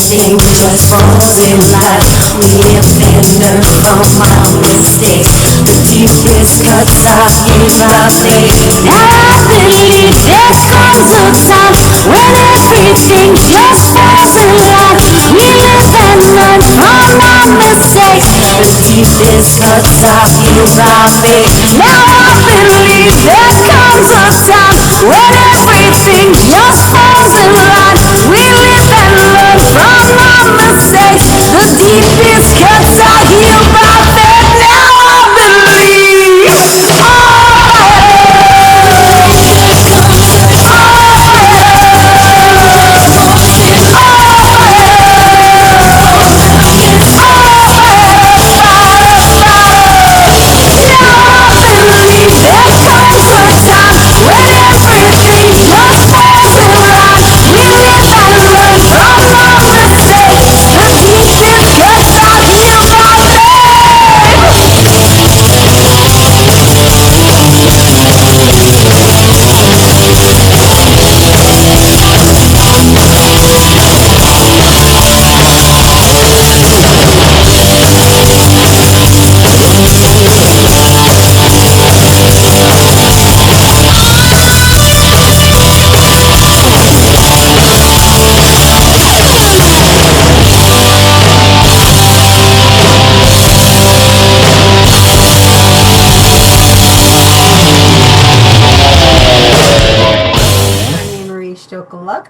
everything just falls in line. We live and learn from our mistakes. The deepest cuts are in our face. Now I believe there comes a time when everything just falls in line. We live and learn from our mistakes. The deepest cuts are in our face. Now I believe there comes a time when everything just falls in line. We live and learn from our mistakes. The deepest cuts are healed by faith. Now I believe.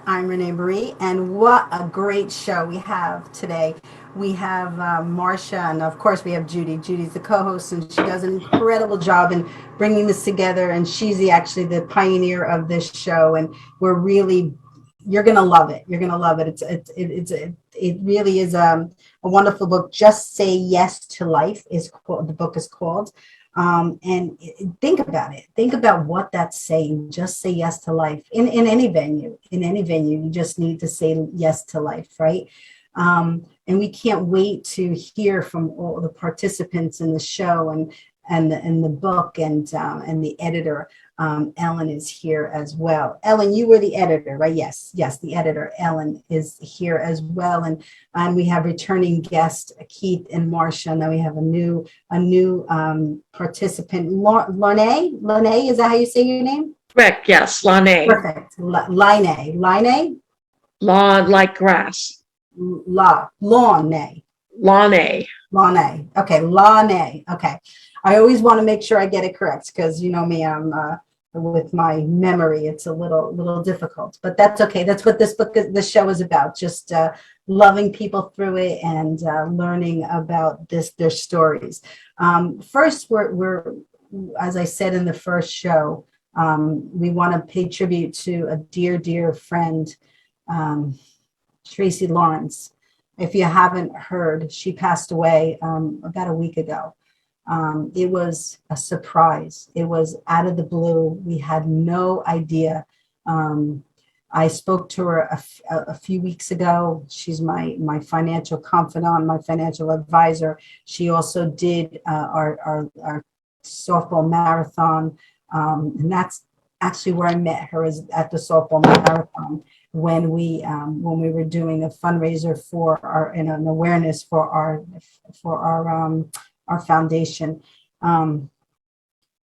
I'm ReneMarie, and what a great show we have today. We have Marcia, and of course we have Judy. Judy's the co-host, and she does an incredible job in bringing this together. And she's actually the pioneer of this show, and you're gonna love it. You're gonna love it. It really is a wonderful book. Just Say Yes to Life is the book is called. Think about it. Think about what that's saying. Just say yes to life in any venue. In any venue, you just need to say yes to life, right? And we can't wait to hear from all the participants in the show and the book and the editor. Ellen is here as well. Ellen, you were the editor, right? Yes, the editor. Ellen is here as well, and we have returning guest Keith and Marcia. And then we have a new participant, Lawnae. Lawnae, is that how you say your name? Correct. Yes, Lawnae. Perfect. Lawnae. Lawn like grass. Lawnae. Lawnae. Okay, Lawnae. Okay. I always want to make sure I get it correct because you know me, I'm with my memory, it's a little difficult, but that's okay. That's what this show is about. Just loving people through it and learning about their stories. First, we're as I said in the first show, we want to pay tribute to a dear friend, Tracy Lawrence. If you haven't heard, she passed away about a week ago. It was a surprise. It was out of the blue. We had no idea. I spoke to her a few weeks ago. She's my financial confidant, my financial advisor. She also did our softball marathon, and that's actually where I met her, is at the softball marathon when we were doing a fundraiser for an awareness for our foundation.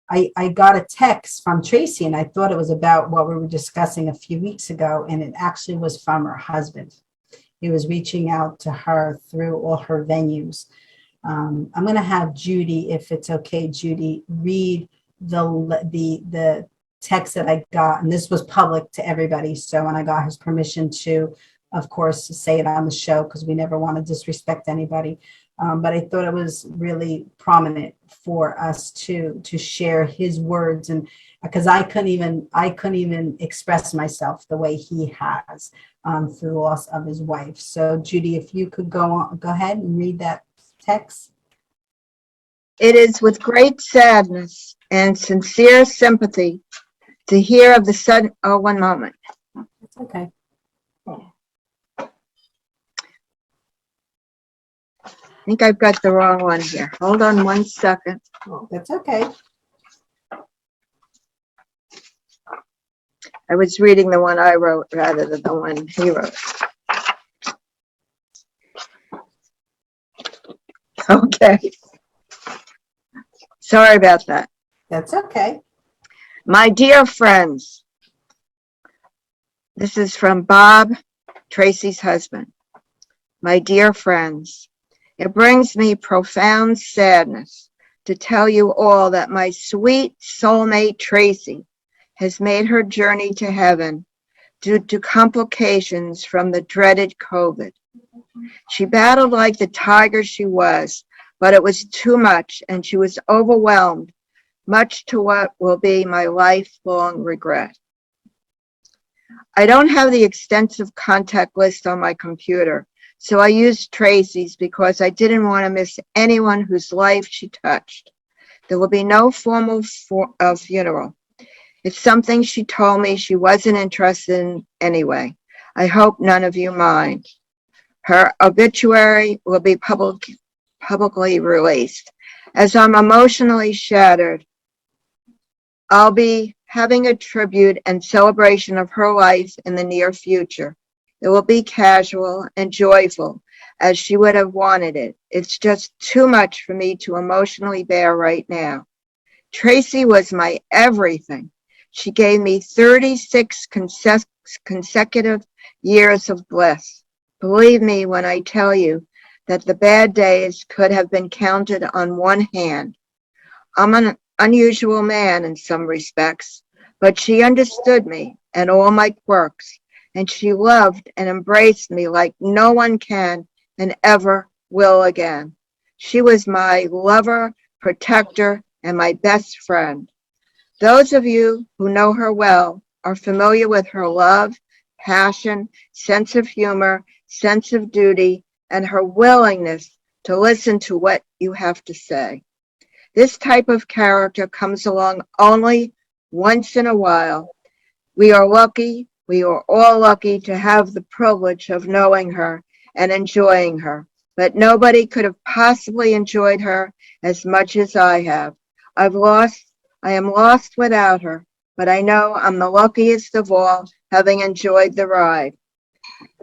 I got a text from Tracy, and I thought it was about what we were discussing a few weeks ago, and it actually was from her husband. He was reaching out to her through all her venues. I'm going to have Judy, if it's okay, Judy, read the text that I got, and this was public to everybody. So, and I got his permission to, of course, to say it on the show because we never want to disrespect anybody. But I thought it was really prominent for us to share his words, and because I couldn't even express myself the way he has through the loss of his wife. So, Judy, if you could go ahead and read that text. It is with great sadness and sincere sympathy to hear of the sudden. Oh, one moment. It's okay. I think I've got the wrong one here. Hold on 1 second. Oh, that's okay. I was reading the one I wrote rather than the one he wrote. Okay. Sorry about that. That's okay. My dear friends, this is from Bob, Tracy's husband. My dear friends, it brings me profound sadness to tell you all that my sweet soulmate Tracy has made her journey to heaven due to complications from the dreaded COVID. She battled like the tiger she was, but it was too much and she was overwhelmed, much to what will be my lifelong regret. I don't have the extensive contact list on my computer, so I used Tracy's because I didn't want to miss anyone whose life she touched. There will be no formal funeral. It's something she told me she wasn't interested in anyway. I hope none of you mind. Her obituary will be publicly released. As I'm emotionally shattered, I'll be having a tribute and celebration of her life in the near future. It will be casual and joyful, as she would have wanted it. It's just too much for me to emotionally bear right now. Tracy was my everything. She gave me 36 consecutive years of bliss. Believe me when I tell you that the bad days could have been counted on one hand. I'm an unusual man in some respects, but she understood me and all my quirks, and she loved and embraced me like no one can and ever will again. She was my lover, protector, and my best friend. Those of you who know her well are familiar with her love, passion, sense of humor, sense of duty, and her willingness to listen to what you have to say. This type of character comes along only once in a while. We are all lucky to have the privilege of knowing her and enjoying her, but nobody could have possibly enjoyed her as much as I have. I am lost without her, but I know I'm the luckiest of all, having enjoyed the ride.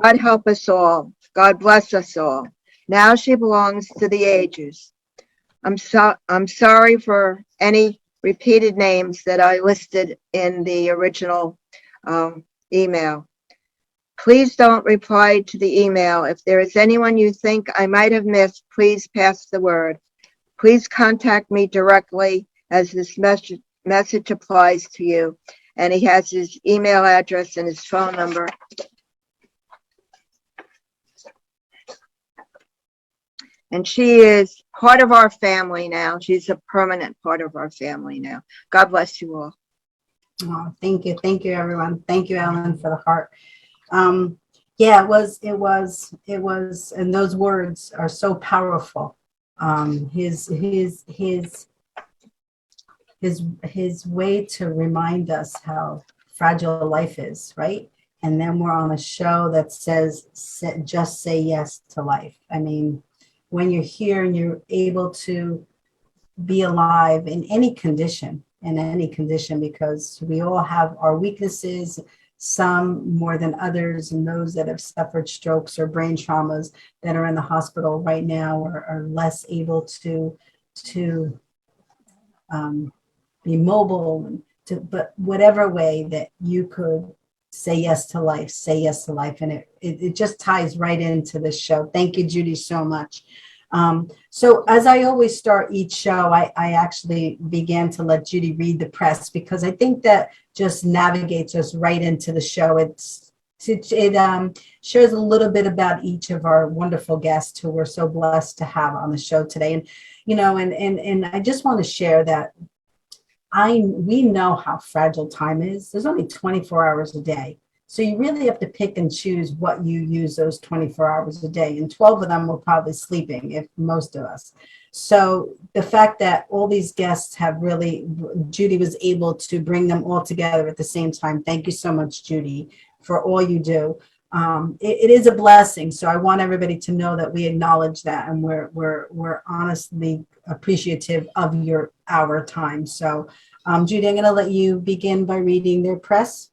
God help us all. God bless us all. Now she belongs to the ages. I'm sorry for any repeated names that I listed in the original email. Please don't reply to the email. If there is anyone you think I might have missed, please pass the word. Please contact me directly, as this message applies to you. And he has his email address and his phone number. And she is part of our family now. She's a permanent part of our family now. God bless you all. Oh, thank you. Thank you, everyone. Thank you, Ellen, for the heart. Yeah, it was, and those words are so powerful. His way to remind us how fragile life is, right? And then we're on a show that says, just say yes to life. I mean, when you're here and you're able to be alive in any condition, because we all have our weaknesses, some more than others, and those that have suffered strokes or brain traumas that are in the hospital right now are less able to be mobile, but whatever way that you could say yes to life, say yes to life. And it just ties right into this show. Thank you, Judy, so much. So as I always start each show, I actually began to let Judy read the press, because I think that just navigates us right into the show. It shares a little bit about each of our wonderful guests who we're so blessed to have on the show today. And, and I just want to share that we know how fragile time is. There's only 24 hours a day. So you really have to pick and choose what you use those 24 hours a day. And 12 of them were probably sleeping, if most of us. So the fact that all these guests have really, Judy was able to bring them all together at the same time. Thank you so much, Judy, for all you do. It is a blessing. So I want everybody to know that we acknowledge that, and we're honestly appreciative of our time. So Judy, I'm going to let you begin by reading their press.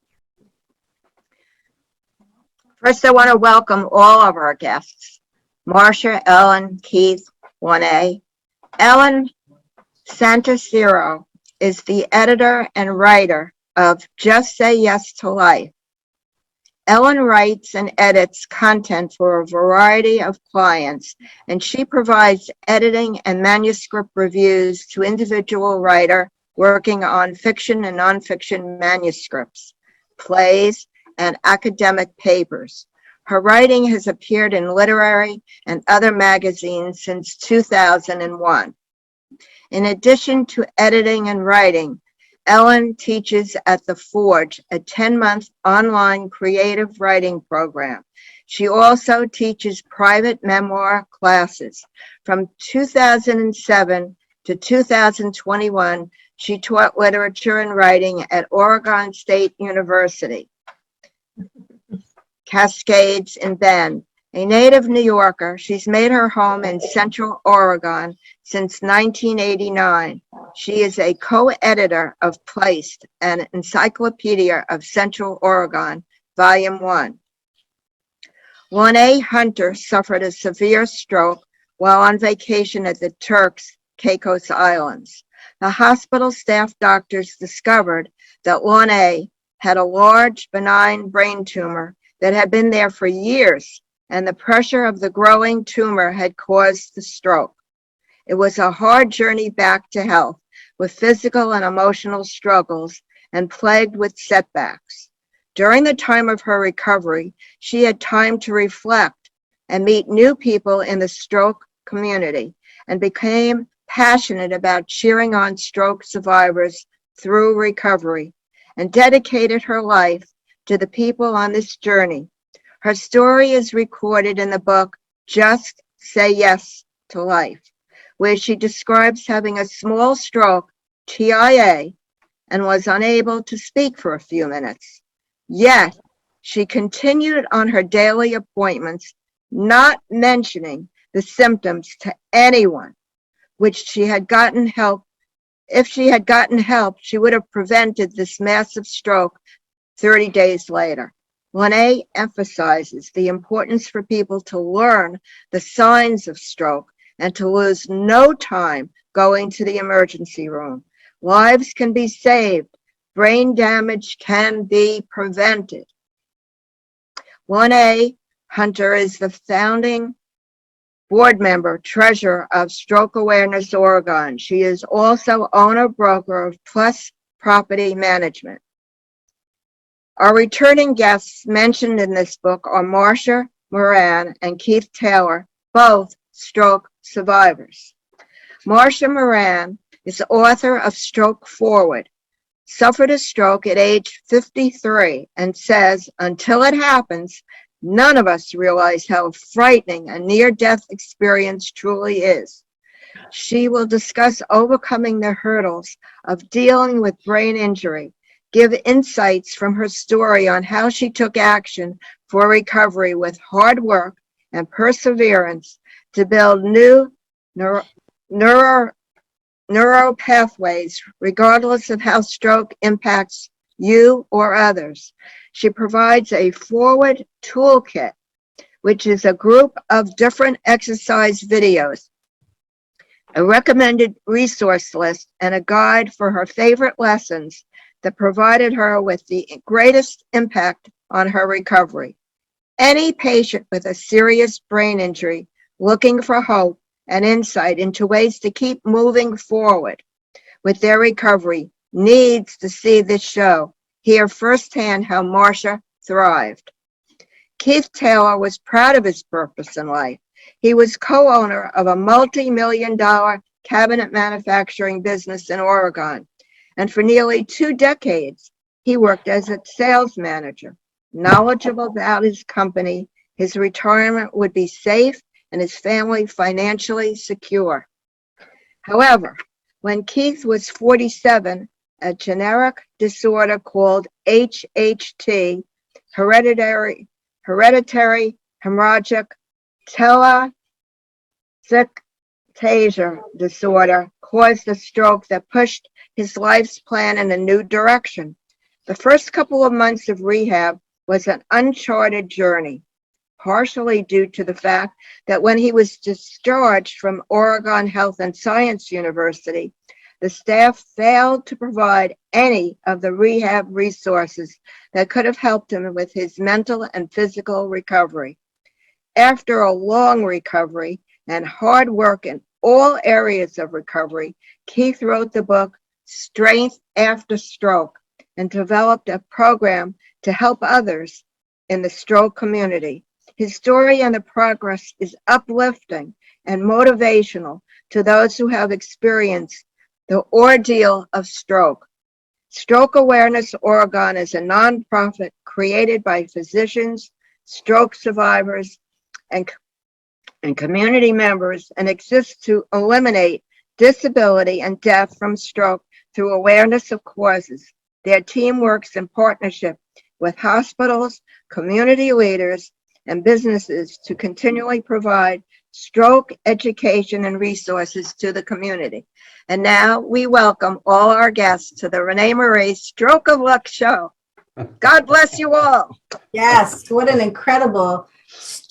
First, I want to welcome all of our guests, Marcia, Ellen, Keith, 1A. Ellen Santasiero is the editor and writer of Just Say Yes to Life. Ellen writes and edits content for a variety of clients, and she provides editing and manuscript reviews to individual writer working on fiction and nonfiction manuscripts, plays, and academic papers. Her writing has appeared in literary and other magazines since 2001. In addition to editing and writing, Ellen teaches at The Forge, a 10-month online creative writing program. She also teaches private memoir classes. From 2007 to 2021, she taught literature and writing at Oregon State University-Cascades in Bend. A native New Yorker, she's made her home in Central Oregon since 1989. She is a co-editor of Placed, an Encyclopedia of Central Oregon, Volume 1. Lawnae Hunter suffered a severe stroke while on vacation at the Turks, Caicos Islands. The hospital staff doctors discovered that Lawnae had a large benign brain tumor that had been there for years, and the pressure of the growing tumor had caused the stroke. It was a hard journey back to health, with physical and emotional struggles and plagued with setbacks. During the time of her recovery, she had time to reflect and meet new people in the stroke community, and became passionate about cheering on stroke survivors through recovery, and dedicated her life to the people on this journey. Her story is recorded in the book, Just Say Yes to Life, where she describes having a small stroke, TIA, and was unable to speak for a few minutes. Yet, she continued on her daily appointments, not mentioning the symptoms to anyone, which she had gotten help. If she had gotten help, she would have prevented this massive stroke 30 days later. Lawnae emphasizes the importance for people to learn the signs of stroke and to lose no time going to the emergency room. Lives can be saved. Brain damage can be prevented. Lawnae Hunter is the founding board member, treasurer of Stroke Awareness Oregon. She is also owner-broker of Plus Property Management. Our returning guests mentioned in this book are Marsha Moran and Keith Taylor, both stroke survivors. Marsha Moran is the author of Stroke Forward, suffered a stroke at age 53, and says, until it happens, none of us realize how frightening a near-death experience truly is. She will discuss overcoming the hurdles of dealing with brain injury, give insights from her story on how she took action for recovery with hard work and perseverance to build new neuro pathways, regardless of how stroke impacts you or others. She provides a forward toolkit, which is a group of different exercise videos, a recommended resource list, and a guide for her favorite lessons that provided her with the greatest impact on her recovery. Any patient with a serious brain injury looking for hope and insight into ways to keep moving forward with their recovery needs to see this show, hear firsthand how Marsha thrived. Keith Taylor was proud of his purpose in life. He was co-owner of a multi-million-dollar cabinet manufacturing business in Oregon, and for nearly 2 decades, he worked as a sales manager. Knowledgeable about his company, his retirement would be safe and his family financially secure. However, when Keith was 47, a generic disorder called HHT, hereditary hemorrhagic telangiectasia disorder, caused a stroke that pushed his life's plan in a new direction. The first couple of months of rehab was an uncharted journey. partially due to the fact that when he was discharged from Oregon Health and Science University, the staff failed to provide any of the rehab resources that could have helped him with his mental and physical recovery. After a long recovery and hard work in all areas of recovery, Keith wrote the book Strength After Stroke and developed a program to help others in the stroke community. His story and the progress is uplifting and motivational to those who have experienced the ordeal of stroke. Stroke Awareness Oregon is a nonprofit created by physicians, stroke survivors, and community members, and exists to eliminate disability and death from stroke through awareness of causes. Their team works in partnership with hospitals, community leaders, and businesses to continually provide stroke education and resources to the community. And now we welcome all our guests to the ReneMarie Stroke of Luck show. God bless you all. Yes, what an incredible,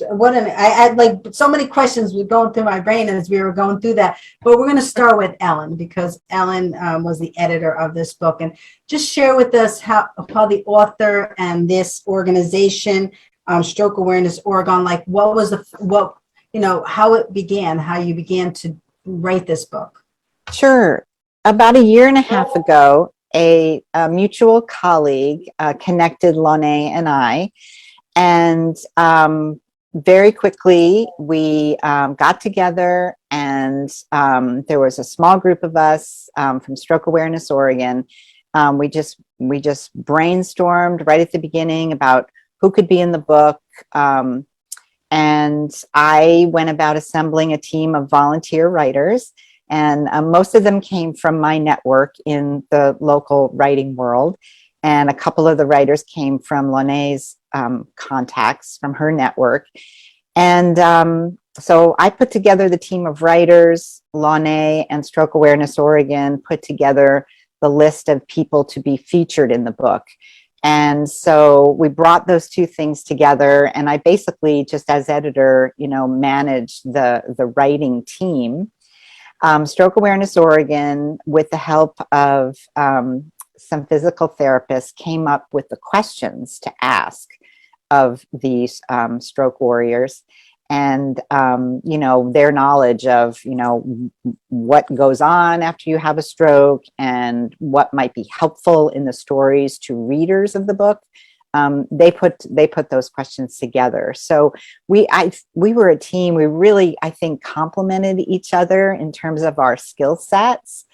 I had like so many questions were going through my brain as we were going through that. But we're going to start with Ellen, because Ellen was the editor of this book. And just share with us how the author and this organization, Stroke Awareness Oregon, like what was how it began, how you began to write this book. Sure. About a year and a half ago, a mutual colleague connected Lawnae and I, and very quickly we got together, and there was a small group of us from Stroke Awareness Oregon. We just brainstormed right at the beginning about who could be in the book, and I went about assembling a team of volunteer writers. And most of them came from my network in the local writing world. And a couple of the writers came from Lawnae's contacts from her network. And so I put together the team of writers. Lawnae and Stroke Awareness Oregon put together the list of people to be featured in the book. And so we brought those two things together. And I basically, just as editor, managed the writing team. Stroke Awareness Oregon, with the help of some physical therapists, came up with the questions to ask of these stroke warriors, and their knowledge of what goes on after you have a stroke and what might be helpful in the stories to readers of the book. They put those questions together. So we were a team. We really, I think, complemented each other in terms of our skill sets.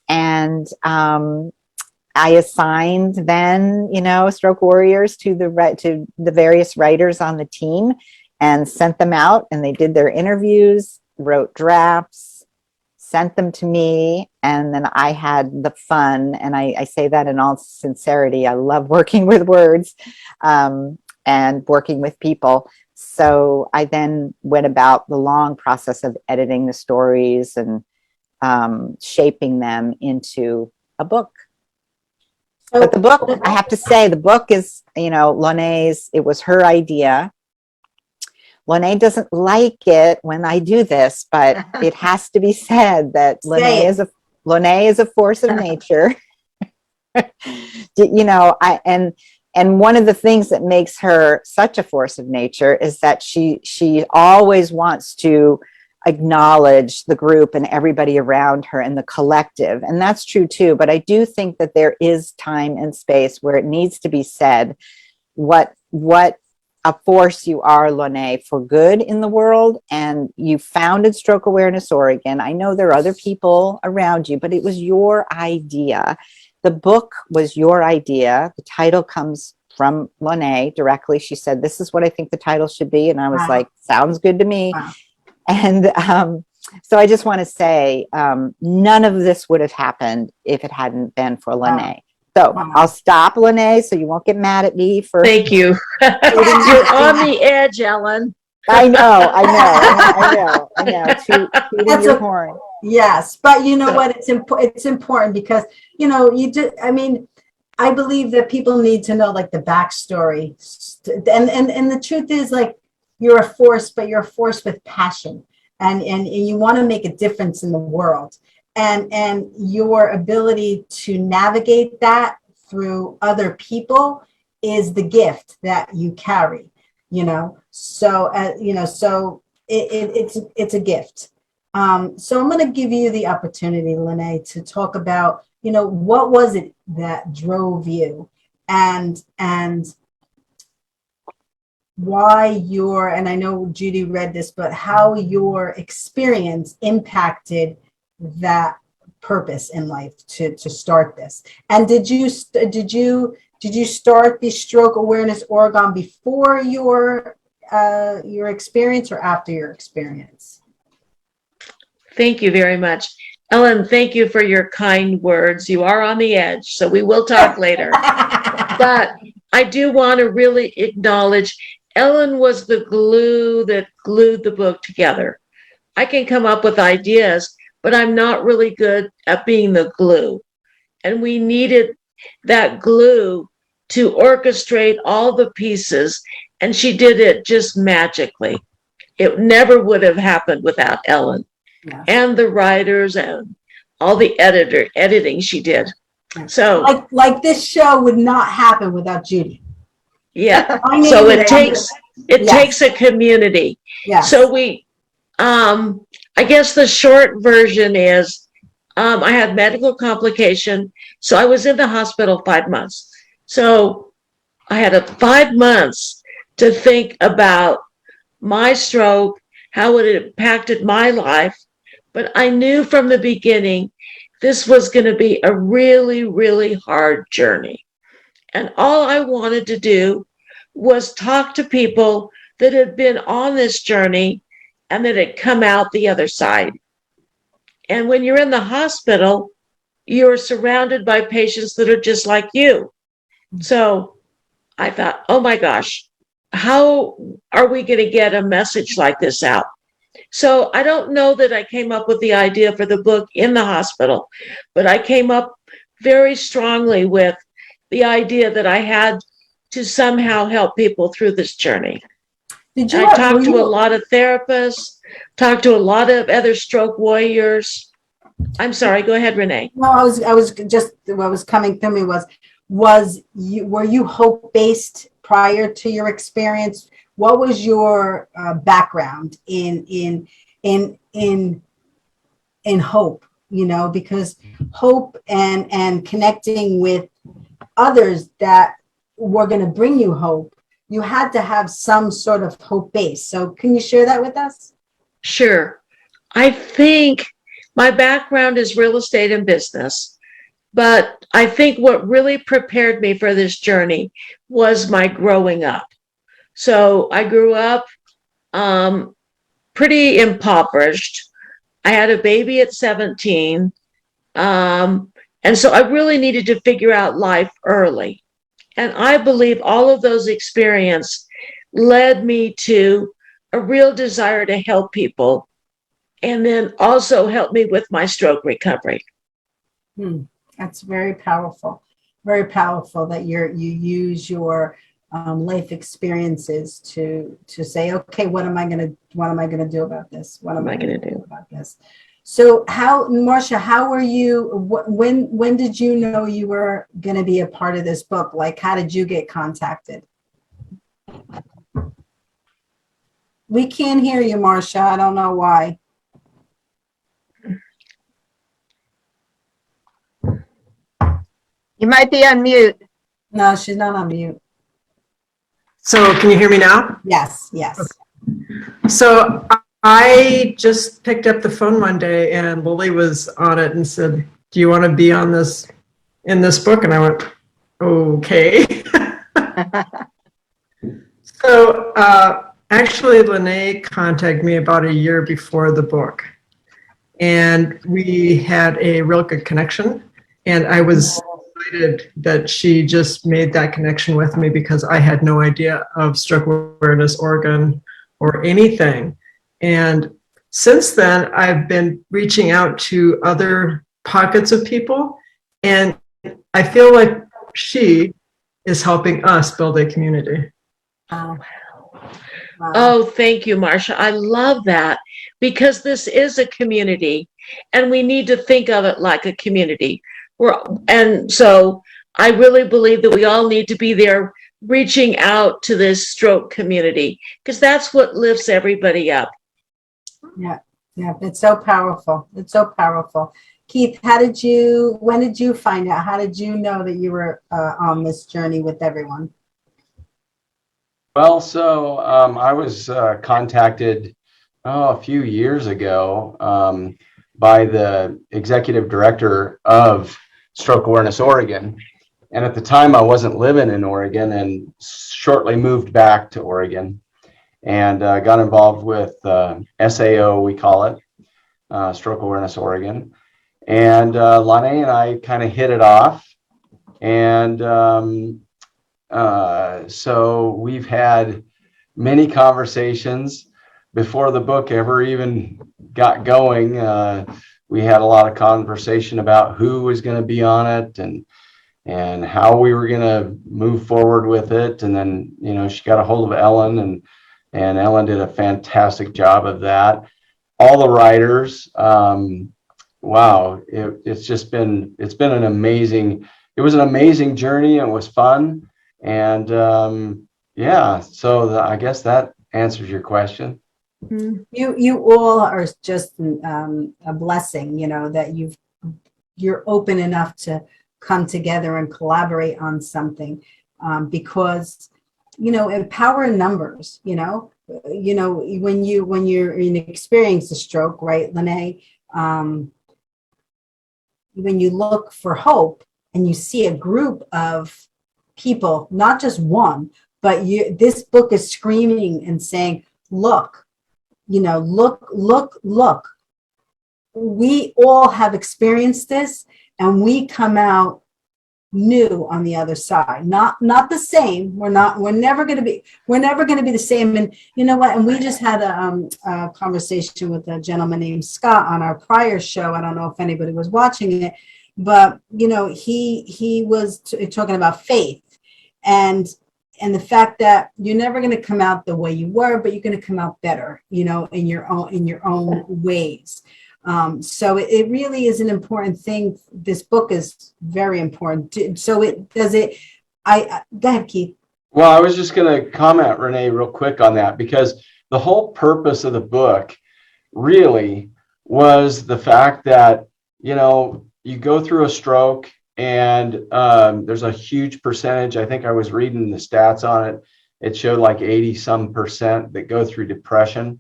And I assigned then, stroke warriors to the various writers on the team, and sent them out, and they did their interviews, wrote drafts, sent them to me, and then I had the fun, and I say that in all sincerity. I love working with words and working with people. So I then went about the long process of editing the stories and shaping them into a book. But the book, I have to say, the book is, Lawnae's, it was her idea. Lawnae doesn't like it when I do this, but it has to be said that Lawnae is a force of nature. And one of the things that makes her such a force of nature is that she always wants to acknowledge the group and everybody around her and the collective. And that's true too. But I do think that there is time and space where it needs to be said what a force you are, Lawnae, for good in the world. And you founded Stroke Awareness Oregon. I know there are other people around you, but it was your idea. The book was your idea. The title comes from Lawnae directly. She said, "This is what I think the title should be." And I was like, sounds good to me. Wow. And so I just want to say, none of this would have happened if it hadn't been for Lawnae. So I'll stop, Lawnae, so you won't get mad at me for. Thank you. You're on the edge, Ellen. I know. Tooting your horn. Yes, but you know what? It's important because I believe that people need to know like the backstory, and the truth is, like, you're a force, but you're a force with passion, and you want to make a difference in the world. And your ability to navigate that through other people is the gift that you carry, so it's a gift. So I'm going to give you the opportunity, Lawnae, to talk about, what was it that drove you, and why and I know Judy read this, but how your experience impacted that purpose in life to start this. And did you start the Stroke Awareness Oregon before your experience or after your experience? Thank you very much. Ellen, thank you for your kind words. You are on the edge, so we will talk later. But I do want to really acknowledge Ellen was the glue that glued the book together. I can come up with ideas, but I'm not really good at being the glue. And we needed that glue to orchestrate all the pieces, and she did it just magically. It never would have happened without Ellen. Yeah. And the writers and all the editing she did. So like this show would not happen without Judy. Yeah. So it takes a community. Yeah. So I guess the short version is I had medical complication. So I was in the hospital 5 months. So I had 5 months to think about my stroke, how it impacted my life. But I knew from the beginning, this was going to be a really, really hard journey. And all I wanted to do was talk to people that had been on this journey and that had come out the other side. And when you're in the hospital, you're surrounded by patients that are just like you. So I thought, oh my gosh, how are we going to get a message like this out? So I don't know that I came up with the idea for the book in the hospital, but I came up very strongly with the idea that I had to somehow help people through this journey. I talked to a lot of therapists, talked to a lot of other stroke warriors. I'm sorry, go ahead, Renee. No, I was just, what was coming through me were you hope-based prior to your experience? What was your background in hope? Because hope and connecting with others that were going to bring you hope, you had to have some sort of hope base. So can you share that with us? Sure. I think my background is real estate and business, but I think what really prepared me for this journey was my growing up. So I grew up pretty impoverished. I had a baby at 17. And so I really needed to figure out life early. And I believe all of those experiences led me to a real desire to help people, and then also help me with my stroke recovery. That's very powerful. Very powerful that you use your life experiences to say, okay, what am I going to do about this? What am I going to do about this? So Marcia, how were you, when did you know you were going to be a part of this book? Like, how did you get contacted? We can't hear you, Marcia. I don't know why. You might be on mute. No, she's not on mute. So can you hear me now? Yes, yes. Okay. So I just picked up the phone one day and Lily was on it and said, do you want to be on this, in this book? And I went, okay. So actually Lawnae contacted me about a year before the book, and we had a real good connection, and I was excited that she just made that connection with me because I had no idea of Stroke Awareness Oregon or anything. And since then, I've been reaching out to other pockets of people, and I feel like she is helping us build a community. Wow. Wow. Oh, thank you, Marcia. I love that because this is a community and we need to think of it like a community. And so I really believe that we all need to be there reaching out to this stroke community because that's what lifts everybody up. Yeah, yeah, it's so powerful. It's so powerful. Keith, when did you find out? How did you know that you were on this journey with everyone? Well, so I was contacted a few years ago by the executive director of Stroke Awareness Oregon. And at the time, I wasn't living in Oregon and shortly moved back to Oregon and got involved with SAO, we call it, Stroke Awareness Oregon. And Lawnae and I kind of hit it off. And so we've had many conversations before the book ever even got going. We had a lot of conversation about who was going to be on it and how we were going to move forward with it. And then, you know, she got a hold of Ellen and Ellen did a fantastic job of that. All the writers, wow, it's been an amazing, it was an amazing journey. And it was fun. And yeah, so I guess that answers your question. You all are just a blessing, you know, that you're open enough to come together and collaborate on something because, you know, power in numbers, you know, when you're in experience a stroke, right, Lawnae, when you look for hope and you see a group of people, not just one, but this book is screaming and saying, look, you know, look. We all have experienced this and we come out new on the other side. Not the same. We're never going to be the same. And you know what? And we just had a conversation with a gentleman named Scott on our prior show. I don't know if anybody was watching it, but you know, he was talking about faith and the fact that you're never going to come out the way you were, but you're going to come out better, you know, in your own ways. So it really is an important thing. This book is very important. So go ahead, Keith. Well, I was just going to comment, Renee, real quick on that, because the whole purpose of the book really was the fact that, you know, you go through a stroke and there's a huge percentage. I think I was reading the stats on it. It showed like 80% that go through depression.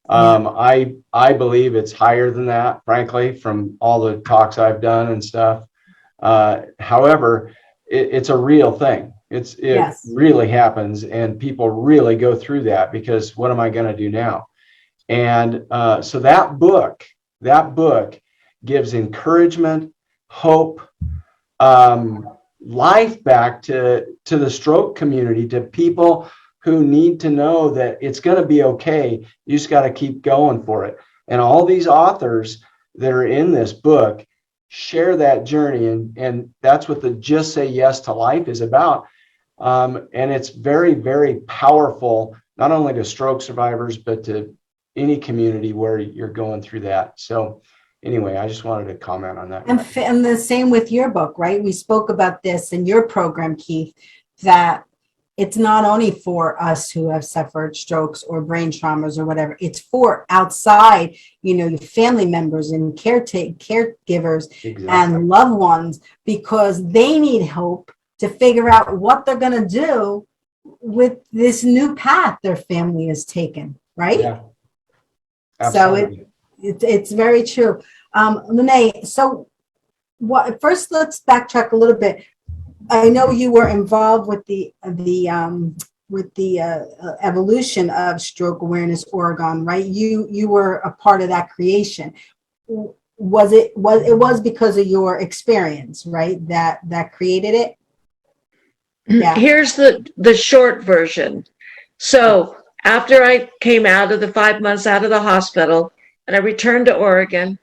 I believe it's higher than that, frankly, from all the talks I've done and stuff. However, it's a real thing. It yes. really happens, and people really go through that because what am I going to do now? And so that book gives encouragement, hope, life back to the stroke community, to people who need to know that it's going to be okay. You just got to keep going for it. And all these authors that are in this book share that journey. And that's what the Just Say Yes to Life is about. And it's very, very powerful, not only to stroke survivors, but to any community where you're going through that. So anyway, I just wanted to comment on that. And the same with your book, right? We spoke about this in your program, Keith, that it's not only for us who have suffered strokes or brain traumas or whatever. It's for outside, you know, your family members and caregivers exactly. and loved ones, because they need hope to figure out what they're going to do with this new path their family has taken, right? Yeah. Absolutely. So it's very true. Lawnae, so first let's backtrack a little bit. I know you were involved with the evolution of Stroke Awareness Oregon, right? You were a part of that creation. It was because of your experience, right? That created it. Yeah. Here's the short version. So after I came out of the 5 months out of the hospital and I returned to Oregon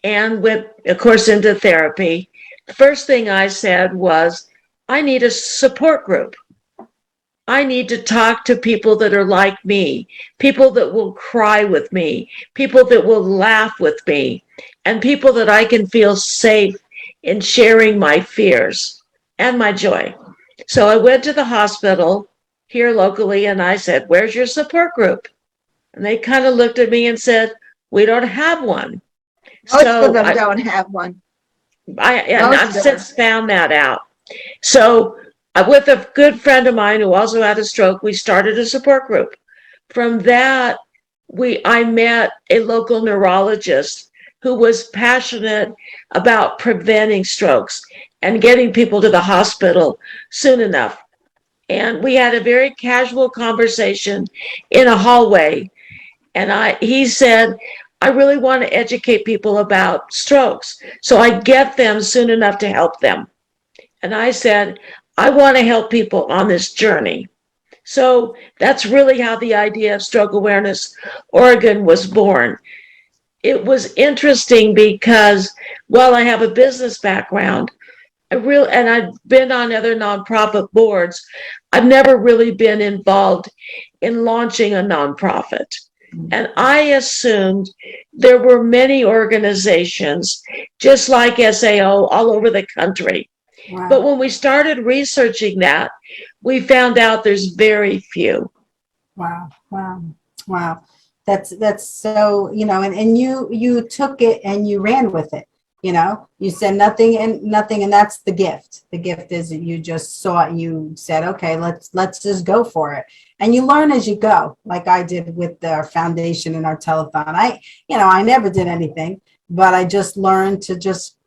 and went, of course, into therapy, the first thing I said was, I need a support group. I need to talk to people that are like me, people that will cry with me, people that will laugh with me, and people that I can feel safe in sharing my fears and my joy. So I went to the hospital here locally and I said, "Where's your support group?" And they kind of looked at me and said, "We don't have one." Most of So them don't have one. and Most I've of them. since found that out. So, with a good friend of mine who also had a stroke, we started a support group. From that, I met a local neurologist who was passionate about preventing strokes and getting people to the hospital soon enough. And we had a very casual conversation in a hallway. And he said, "I really want to educate people about strokes so I get them soon enough to help them." And I said, "I want to help people on this journey." So that's really how the idea of Stroke Awareness Oregon was born. It was interesting because while I have a business background, and I've been on other nonprofit boards, I've never really been involved in launching a nonprofit. And I assumed there were many organizations just like SAO all over the country. Wow. But when we started researching that, we found out there's very few. Wow. Wow. Wow. That's so, and you took it and you ran with it. You said nothing, and that's the gift. The gift is that you just saw it and you said, okay, let's just go for it. And you learn as you go, like I did with our foundation and our telethon. I never did anything, but I just learned to just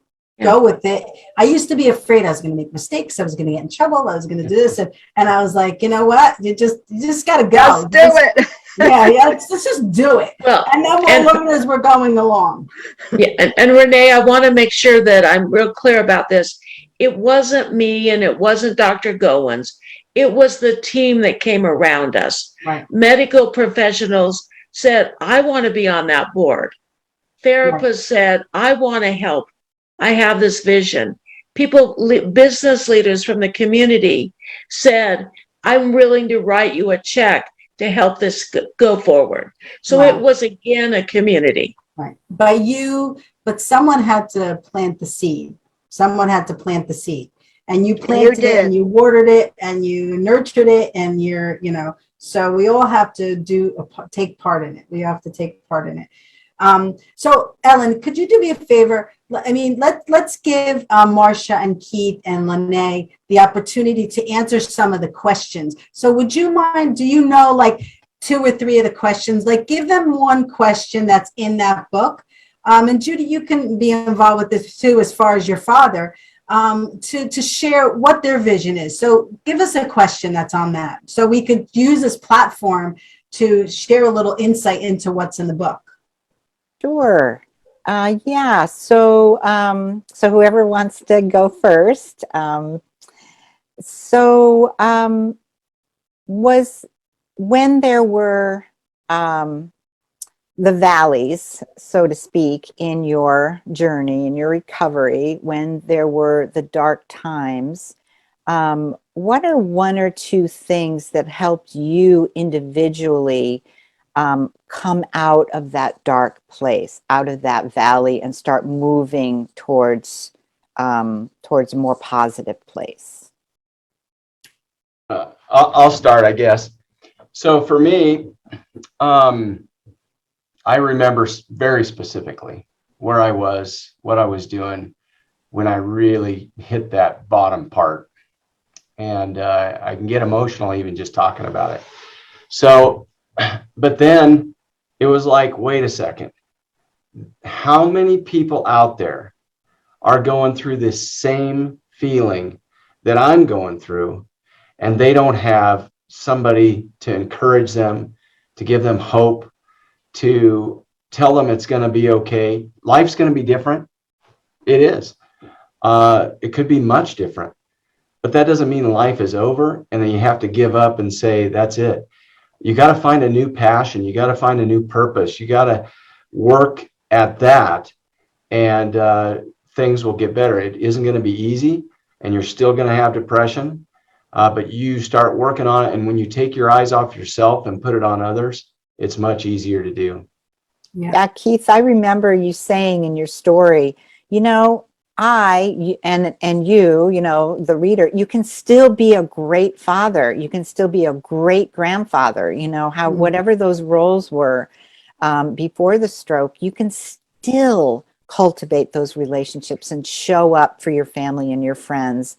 go with it. I used to be afraid I was going to make mistakes. I was going to get in trouble. I was going to do this. And I was like, you know what? You just got to go. Just do it. Yeah. Let's just do it. Well, and then we'll learn as we're going along. Yeah, and Renee, I want to make sure that I'm real clear about this. It wasn't me and it wasn't Dr. Goins. It was the team that came around us. Right. Medical professionals said, "I want to be on that board." Therapists said, "I want to help. I have this vision." Business leaders from the community said, "I'm willing to write you a check to help this go forward." So Wow. It was again a community. Right. But someone had to plant the seed. Someone had to plant the seed. And you planted it and you watered it and you nurtured it and so we all have to take part in it. We have to take part in it. So Ellen, could you do me a favor? I mean, let's give Marcia and Keith and Lawnae the opportunity to answer some of the questions. So would you mind, do you know like 2 or 3 of the questions? Like give them one question that's in that book. And Judy, you can be involved with this too, as far as your father, to share what their vision is. So give us a question that's on that. So we could use this platform to share a little insight into what's in the book. Sure. Yeah. So whoever wants to go first. Was when there were the valleys, so to speak, in your journey, in your recovery, when there were the dark times, what are 1 or 2 things that helped you individually come out of that dark place, out of that valley, and start moving towards a more positive place? I'll start, I guess. So for me, I remember very specifically where I was, what I was doing when I really hit that bottom part. And I can get emotional even just talking about it. So, but then it was like, wait a second. How many people out there are going through this same feeling that I'm going through, and they don't have somebody to encourage them, to give them hope, to tell them it's going to be okay. Life's going to be different. It is. It could be much different, but that doesn't mean life is over and then you have to give up and say, that's it. You got to find a new passion. You got to find a new purpose. You got to work at that, and things will get better. It isn't going to be easy, and you're still going to have depression, but you start working on it. And when you take your eyes off yourself and put it on others, it's much easier to do. Yeah, Keith, I remember you saying in your story, you know, and you know, the reader, you can still be a great father. You can still be a great grandfather, you know, how whatever those roles were before the stroke, you can still cultivate those relationships and show up for your family and your friends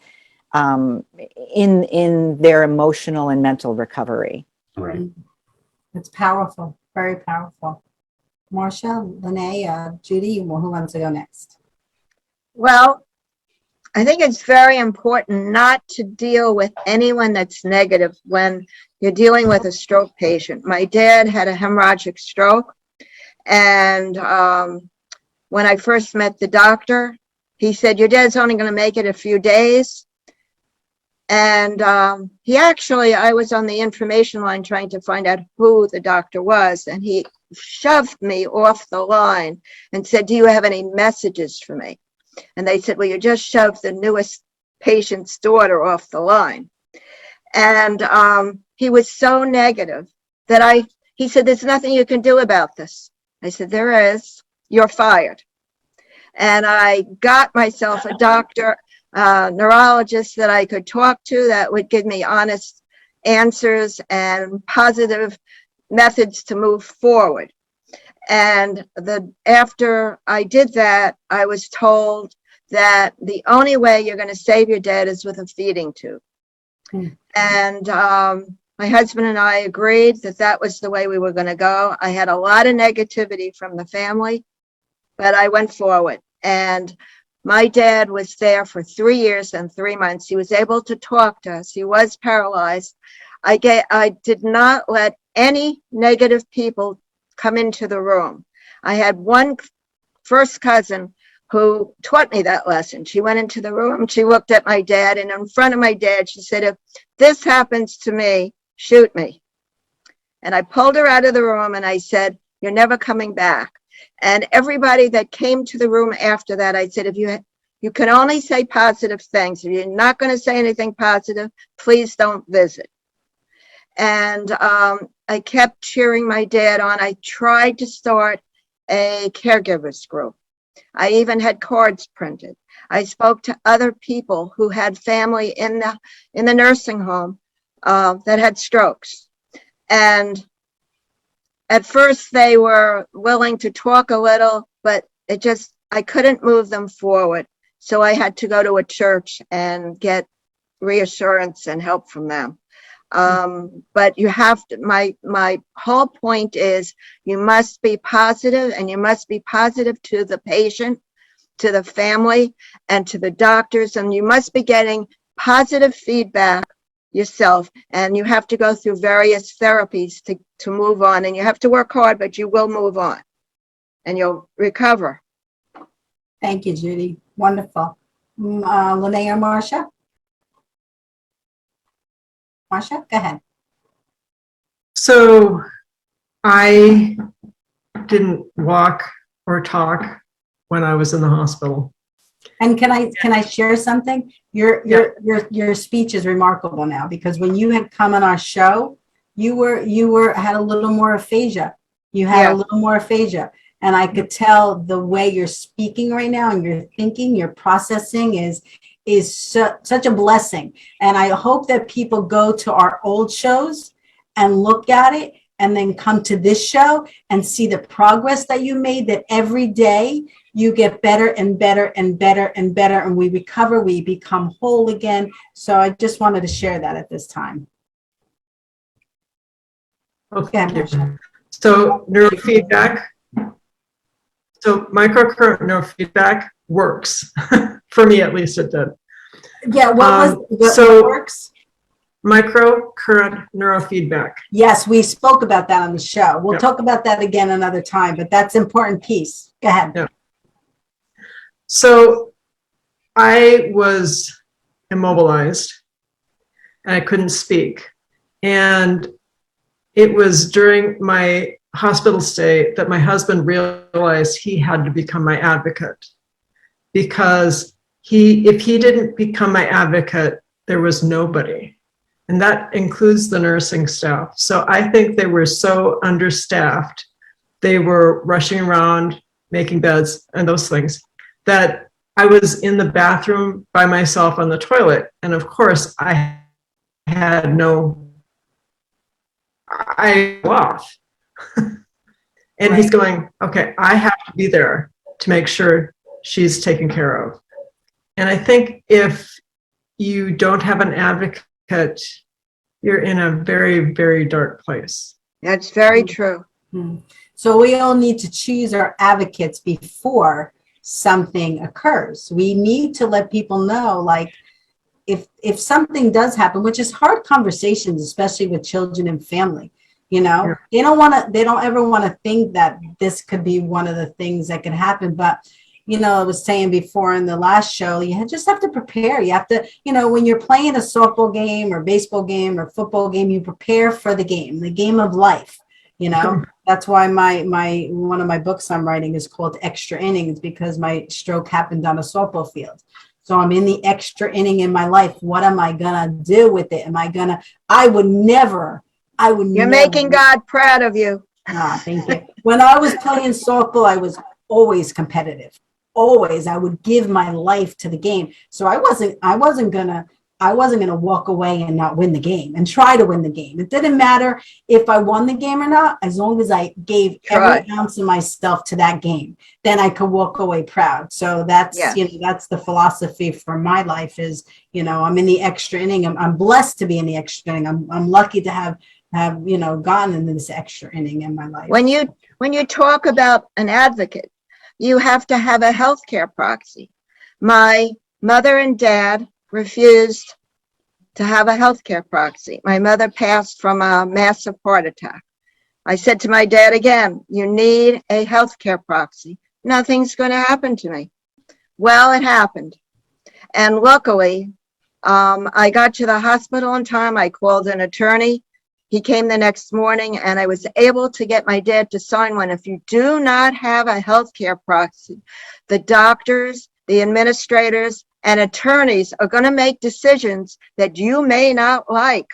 in their emotional and mental recovery. Right. It's powerful, very powerful. Marcia, Lawnae, Judy, who wants to go next? Well, I think it's very important not to deal with anyone that's negative when you're dealing with a stroke patient. My dad had a hemorrhagic stroke, and when I first met the doctor, he said, your dad's only going to make it a few days. And I was on the information line trying to find out who the doctor was, and he shoved me off the line and said, do you have any messages for me? And they said, well, you just shoved the newest patient's daughter off the line. And he was so negative that he said, there's nothing you can do about this. I said, there is. You're fired. And I got myself a doctor, neurologist that I could talk to that would give me honest answers and positive methods to move forward. And after I did that, I was told that the only way you're going to save your dad is with a feeding tube. And my husband and I agreed that that was the way we were going to go. I had a lot of negativity from the family, but I went forward. And my dad was there for 3 years and 3 months. He was able to talk to us. He was paralyzed. I did not let any negative people come into the room. I had one first cousin who taught me that lesson. She went into the room, she looked at my dad, and in front of my dad, she said, if this happens to me, shoot me. And I pulled her out of the room and I said, you're never coming back. And everybody that came to the room after that, I said, if you can only say positive things. If you're not going to say anything positive, please don't visit. And I kept cheering my dad on. I tried to start a caregivers group. I even had cards printed. I spoke to other people who had family in the nursing home that had strokes. And at first they were willing to talk a little, but I couldn't move them forward. So I had to go to a church and get reassurance and help from them. But you have to, my whole point is you must be positive, and you must be positive to the patient, to the family, and to the doctors, and you must be getting positive feedback yourself, and you have to go through various therapies to move on, and you have to work hard, but you will move on and you'll recover. Thank you, Judy. Wonderful. Lawnae or Marcia? Marcia, go ahead. So I didn't walk or talk when I was in the hospital. And can I share something? Your speech is remarkable now, because when you had come on our show, you had a little more aphasia. You had a little more aphasia. And I could tell the way you're speaking right now and you're thinking, your processing is such a blessing. And I hope that people go to our old shows and look at it and then come to this show and see the progress that you made, that every day you get better and better and better and better, and we recover, we become whole again. So I just wanted to share that at this time. Okay. So neurofeedback. So microcurrent neurofeedback works. For me, at least, it did. Yeah, what works? Microcurrent neurofeedback. Yes, we spoke about that on the show. We'll talk about that again another time, but that's an important piece. Go ahead. Yeah. So I was immobilized and I couldn't speak. And it was during my hospital stay that my husband realized he had to become my advocate, because if he didn't become my advocate, there was nobody. And that includes the nursing staff. So I think they were so understaffed. They were rushing around, making beds and those things, that I was in the bathroom by myself on the toilet. And of course, I off. And he's going, okay, I have to be there to make sure she's taken care of. And I think if you don't have an advocate, you're in a very, very dark place. That's very true. So we all need to choose our advocates before something occurs. We need to let people know, like, if something does happen, which is hard conversations, especially with children and family, you know, they don't ever want to think that this could be one of the things that could happen. But, you know, I was saying before in the last show, you just have to prepare. You have to, you know, when you're playing a softball game or baseball game or football game, you prepare for the game of life. You know, that's why one of my books I'm writing is called Extra Innings, because my stroke happened on a softball field. So I'm in the extra inning in my life. What am I going to do with it? I would never. You're making God proud of you. Thank you. When I was playing softball, I was always competitive. Always. I would give my life to the game. So I wasn't gonna walk away and not win the game and try to win the game. It didn't matter if I won the game or not, as long as I gave every ounce of myself to that game, then I could walk away proud. So that's, you know, that's the philosophy for my life is, you know, I'm in the extra inning. I'm blessed to be in the extra inning. I'm lucky to have, you know, gotten into this extra inning in my life. When you talk about an advocate, you have to have a healthcare proxy. My mother and dad refused to have a healthcare proxy. My mother passed from a massive heart attack. I said to my dad again, you need a healthcare proxy. Nothing's going to happen to me. Well, it happened. And luckily, I got to the hospital in time. I called an attorney. He came the next morning and I was able to get my dad to sign one. If you do not have a healthcare proxy, the doctors, the administrators, and attorneys are going to make decisions that you may not like.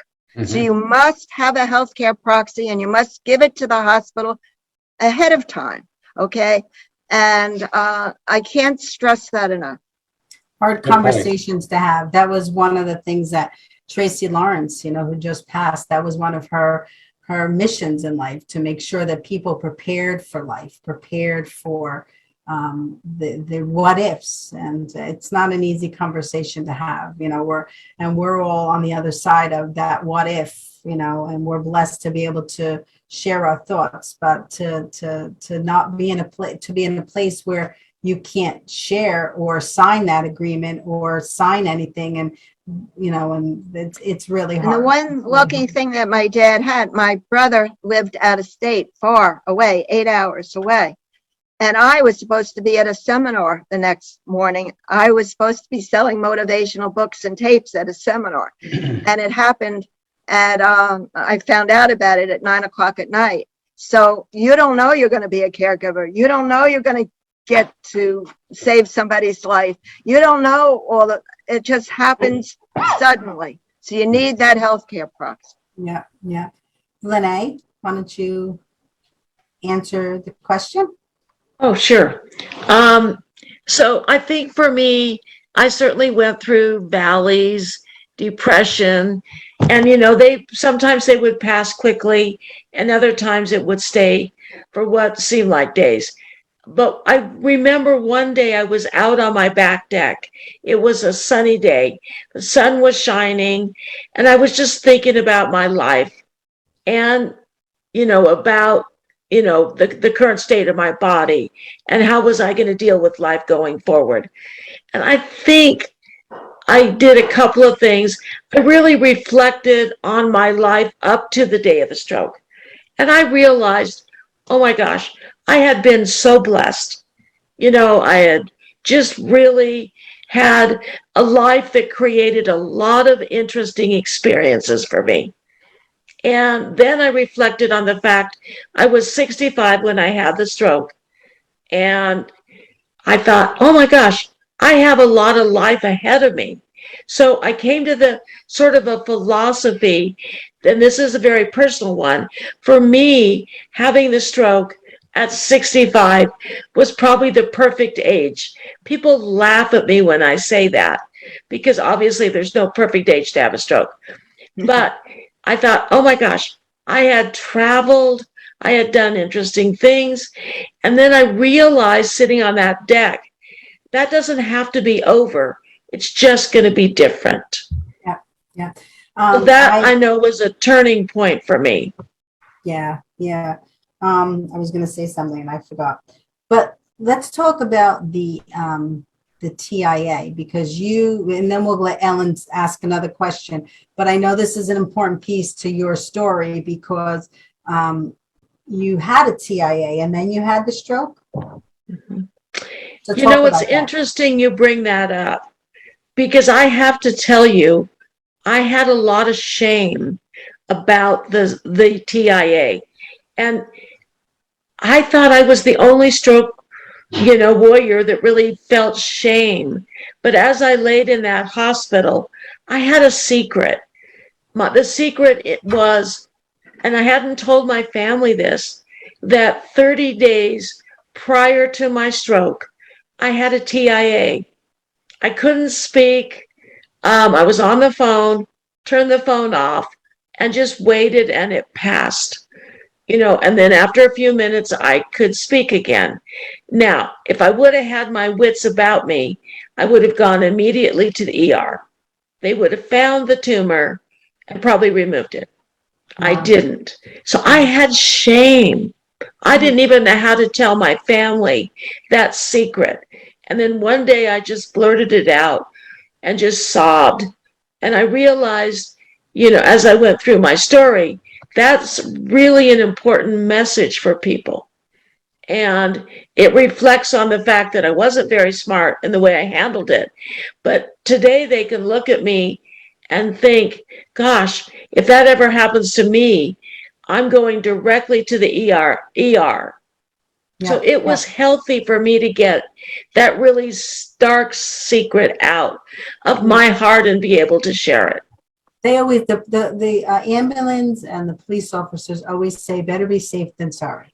So you must have a healthcare proxy and you must give it to the hospital ahead of time. Okay. And I can't stress that enough. Hard conversations to have. That was one of the things that Tracy Lawrence, you know, who just passed, that was one of her missions in life, to make sure that people prepared for life, prepared for the what ifs. And it's not an easy conversation to have, you know, we're all on the other side of that what if, you know, and we're blessed to be able to share our thoughts, but to not be in a place where you can't share or sign that agreement or sign anything. And, you know, and it's really hard. And the one lucky thing that my dad had, my brother lived out of state, far away, 8 hours away. And I was supposed to be at a seminar the next morning. I was supposed to be selling motivational books and tapes at a seminar. And it happened at, I found out about it at 9 o'clock at night. So you don't know you're going to be a caregiver. You don't know you're going to get to save somebody's life. You don't know it just happens suddenly. So you need that healthcare proxy. Yeah. Lawnae, why don't you answer the question? Oh, sure. So I think for me, I certainly went through valleys, depression, and, you know, sometimes they would pass quickly and other times it would stay for what seemed like days. But I remember one day I was out on my back deck. It was a sunny day. The sun was shining and I was just thinking about my life and, you know, about, you know, the current state of my body and how was I going to deal with life going forward. And I think I did a couple of things. I really reflected on my life up to the day of the stroke. And I realized, oh my gosh, I had been so blessed. You know, I had just really had a life that created a lot of interesting experiences for me. And then I reflected on the fact I was 65 when I had the stroke. And I thought, oh my gosh, I have a lot of life ahead of me. So I came to the sort of a philosophy, and this is a very personal one. For me, having the stroke at 65 was probably the perfect age. People laugh at me when I say that because obviously there's no perfect age to have a stroke. But I thought, oh my gosh, I had traveled, I had done interesting things. And then I realized sitting on that deck, that doesn't have to be over. It's just going to be different. Yeah, yeah. So that I know was a turning point for me. Yeah, yeah. I was going to say something and I forgot. But let's talk about the TIA, because and then we'll let Ellen ask another question. But I know this is an important piece to your story because you had a TIA and then you had the stroke. Mm-hmm. So you know, it's interesting you bring that up because I have to tell you, I had a lot of shame about the TIA. And I thought I was the only stroke, warrior that really felt shame. But as I laid in that hospital, I had a secret. The secret it was, and I hadn't told my family this, that 30 days prior to my stroke, I had a TIA. I couldn't speak. I was on the phone, turned the phone off, and just waited, and it passed. And then after a few minutes, I could speak again. Now, if I would have had my wits about me, I would have gone immediately to the ER. They would have found the tumor and probably removed it. I didn't. So I had shame. I didn't even know how to tell my family that secret. And then one day I just blurted it out and just sobbed. And I realized, as I went through my story, that's really an important message for people. And it reflects on the fact that I wasn't very smart in the way I handled it. But today they can look at me and think, gosh, if that ever happens to me, I'm going directly to the ER. Yeah, so it was healthy for me to get that really stark secret out of my heart and be able to share it. They always, the ambulance and the police officers always say, better be safe than sorry.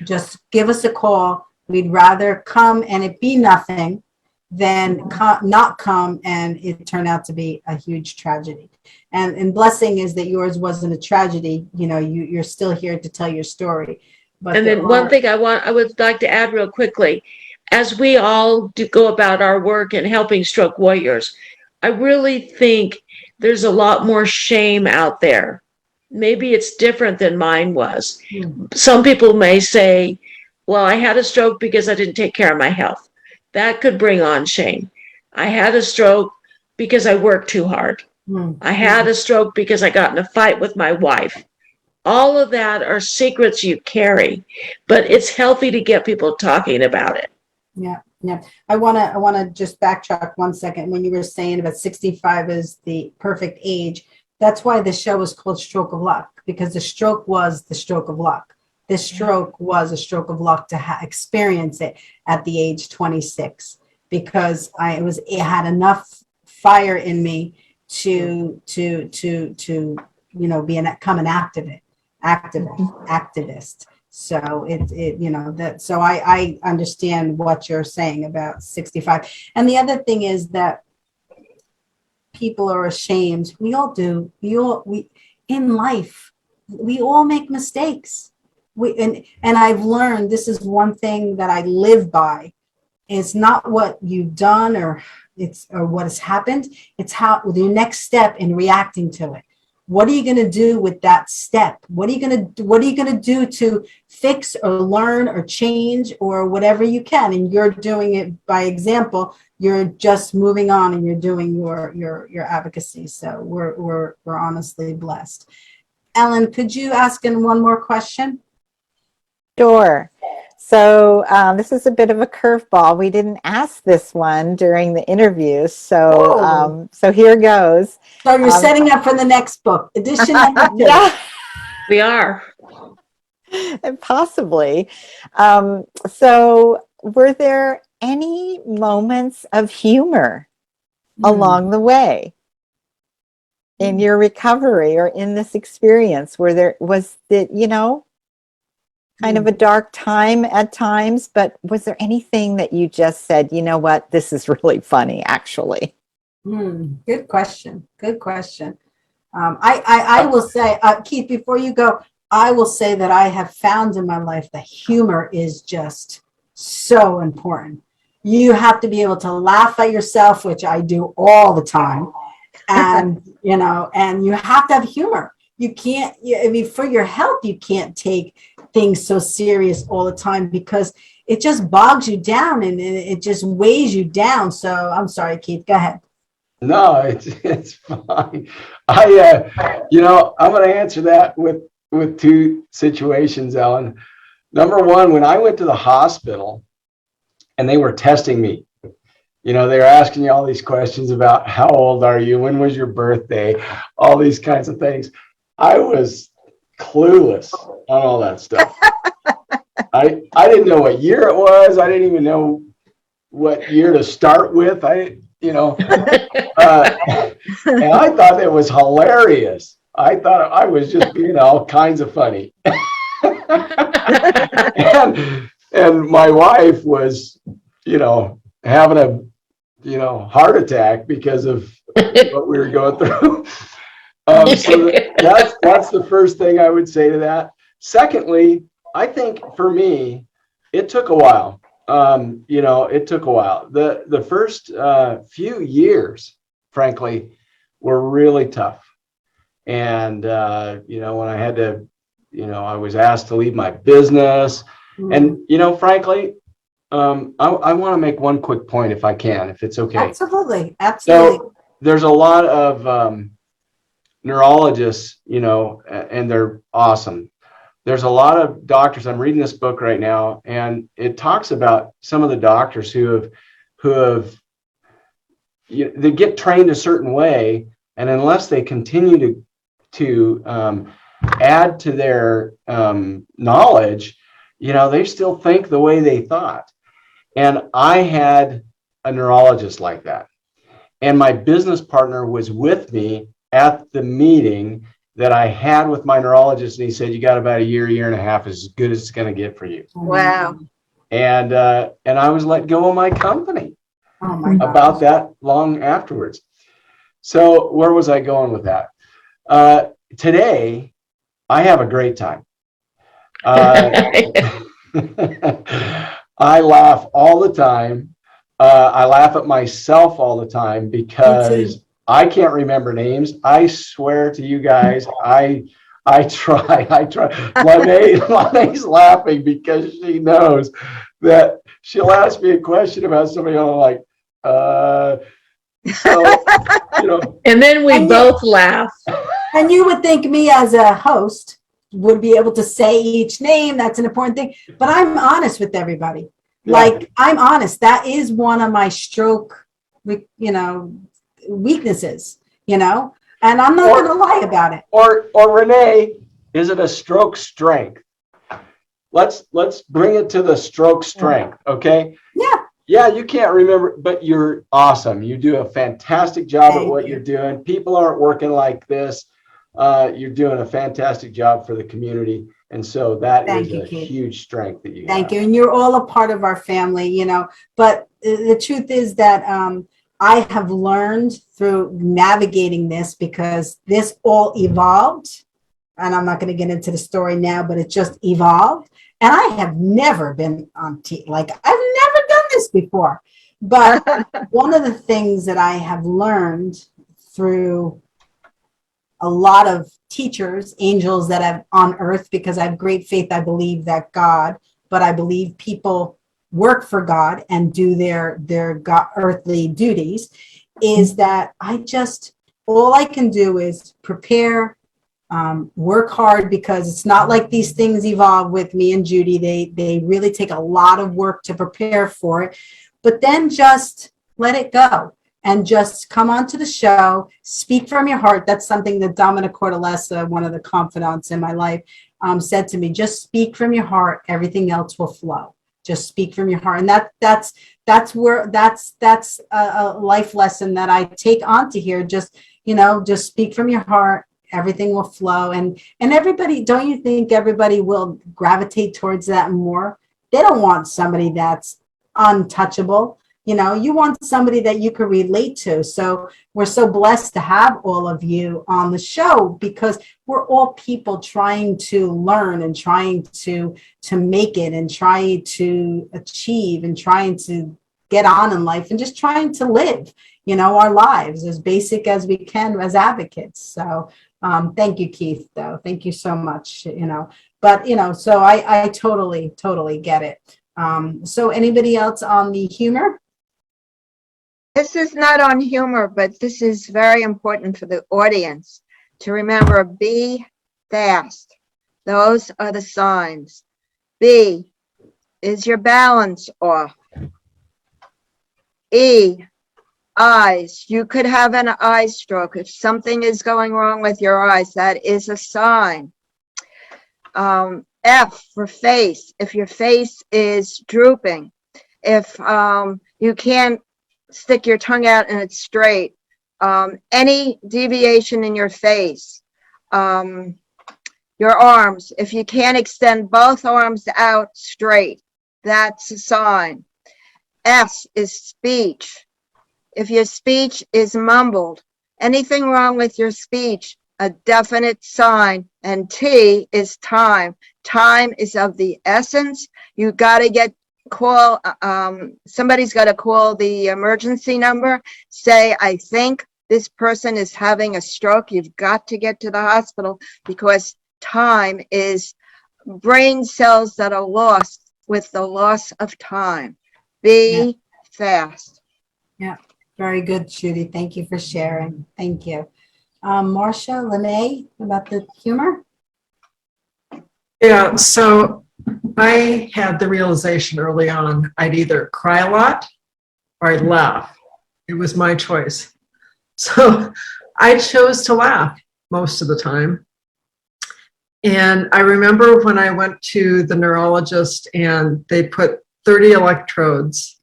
Just give us a call. We'd rather come and it be nothing than not come and it turn out to be a huge tragedy. And blessing is that yours wasn't a tragedy. You're still here to tell your story. But and then one thing I would like to add real quickly, as we all do go about our work in helping stroke warriors, I really think there's a lot more shame out there. Maybe it's different than mine was. Some people may say, well, I had a stroke because I didn't take care of my health. That could bring on shame. I had a stroke because I worked too hard. I had a stroke because I got in a fight with my wife. All of that are secrets you carry, but it's healthy to get people talking about it. Yeah. Yeah, I want to just backtrack 1 second. When you were saying about 65 is the perfect age, that's why the show is called Stroke of Luck, because the stroke was the stroke of luck. This stroke was a stroke of luck to experience it at the age 26, because it had enough fire in me to become an activist. So so I understand what you're saying about 65. And the other thing is that people are ashamed. We all do. We in life, we all make mistakes. And I've learned, this is one thing that I live by. It's not what you've done or what has happened. It's how the next step in reacting to it. What are you going to do with that step? What are you going to do to fix or learn or change or whatever you can? And you're doing it by example. You're just moving on and you're doing your advocacy. So we're honestly blessed. Ellen, could you ask in one more question? Sure. So this is a bit of a curveball. We didn't ask this one during the interview, so so here goes. So you're setting up for the next book, edition number 2. Yeah, we are. Possibly. So were there any moments of humor along the way in your recovery or in this experience where there was the, kind of a dark time at times, but was there anything that you just said, you know what, this is really funny, actually? Good question. Good question. I will say, Keith, before you go, I will say that I have found in my life that humor is just so important. You have to be able to laugh at yourself, which I do all the time. And, and you have to have humor. You can't, I mean, for your health, you can't take things so serious all the time because it just bogs you down and it just weighs you down. So I'm sorry, Keith, go ahead. No, it's fine. I'm going to answer that with two situations, Ellen. Number one, when I went to the hospital and they were testing me, they were asking you all these questions about how old are you, when was your birthday, all these kinds of things. I was clueless on all that stuff. I didn't know what year it was. I didn't even know what year to start with. And I thought it was hilarious. I thought I was just being all kinds of funny. and my wife was, having a, heart attack because of what we were going through. So that's the first thing I would say to that. Secondly, I think for me, it took a while. It took a while. The first few years, frankly, were really tough. And, when I had to, I was asked to leave my business. And, frankly, I want to make one quick point if I can, if it's okay. Absolutely. So there's a lot of neurologists, and they're awesome. There's a lot of doctors. I'm reading this book right now, and it talks about some of the doctors who have they get trained a certain way, and unless they continue to add to their knowledge, they still think the way they thought. And I had a neurologist like that, and my business partner was with me at the meeting that I had with my neurologist, and he said, you got about a year and a half, is as good as it's going to get for you. Wow. And I was let go of my company about that long afterwards. So where was I going with that? Today, I have a great time. I laugh all the time. I laugh at myself all the time because I can't remember names. I swear to you guys, I try. Lawnae's laughing because she knows that she'll ask me a question about somebody, and I'm like, And then we both laugh. And you would think me as a host would be able to say each name. That's an important thing. But I'm honest with everybody. Yeah. Like, I'm honest. That is one of my stroke, weaknesses, and I'm not going to lie about it. Or Renee, is it a stroke strength? Let's bring it to the stroke strength, okay? Yeah, you can't remember, but you're awesome. You do a fantastic job at what you're doing. People aren't working like this. You're doing a fantastic job for the community. And so that is a huge strength that you have. Thank you. And you're all a part of our family, but the truth is that I have learned through navigating this, because this all evolved, and I'm not going to get into the story now, but it just evolved. And I have never been on TV. Like, I've never done this before. But one of the things that I have learned through a lot of teachers, angels that have on earth, because I have great faith, I believe that God, but I believe people work for God and do their God, earthly duties, is that all I can do is prepare, work hard, because it's not like these things evolve with me and Judy. They really take a lot of work to prepare for it, but then just let it go and just come onto the show, speak from your heart. That's something that Dominic Cortellessa, one of the confidants in my life, said to me, just speak from your heart. Everything else will flow. just speak from your heart. And that's a life lesson that I take onto here. Just, just speak from your heart. Everything will flow. And everybody, don't you think everybody will gravitate towards that more? They don't want somebody that's untouchable. You want somebody that you can relate to. So we're so blessed to have all of you on the show, because we're all people trying to learn and trying to make it and trying to achieve and trying to get on in life and just trying to live, our lives as basic as we can as advocates. So thank you, Keith, though. Thank you so much, But, so I totally get it. So anybody else on the humor? This is not on humor, but this is very important for the audience to remember. Be fast. Those are the signs. B, is your balance off? E, eyes. You could have an eye stroke. If something is going wrong with your eyes, that is a sign. F, for face. If your face is drooping, if you can't stick your tongue out and it's straight, any deviation in your face, your arms, if you can't extend both arms out straight, that's a sign. S is speech. If your speech is mumbled, anything wrong with your speech, a definite sign. And T is time. Time is of the essence. You got to somebody's got to call the emergency number, say, I think this person is having a stroke. You've got to get to the hospital, because time is brain cells that are lost with the loss of time. Be fast. Yeah, very good, Judy. Thank you for sharing. Thank you. Marcia, Lawnae, about the humor? Yeah, so I had the realization early on I'd either cry a lot or I'd laugh. It was my choice. So I chose to laugh most of the time. And I remember when I went to the neurologist and they put 30 electrodes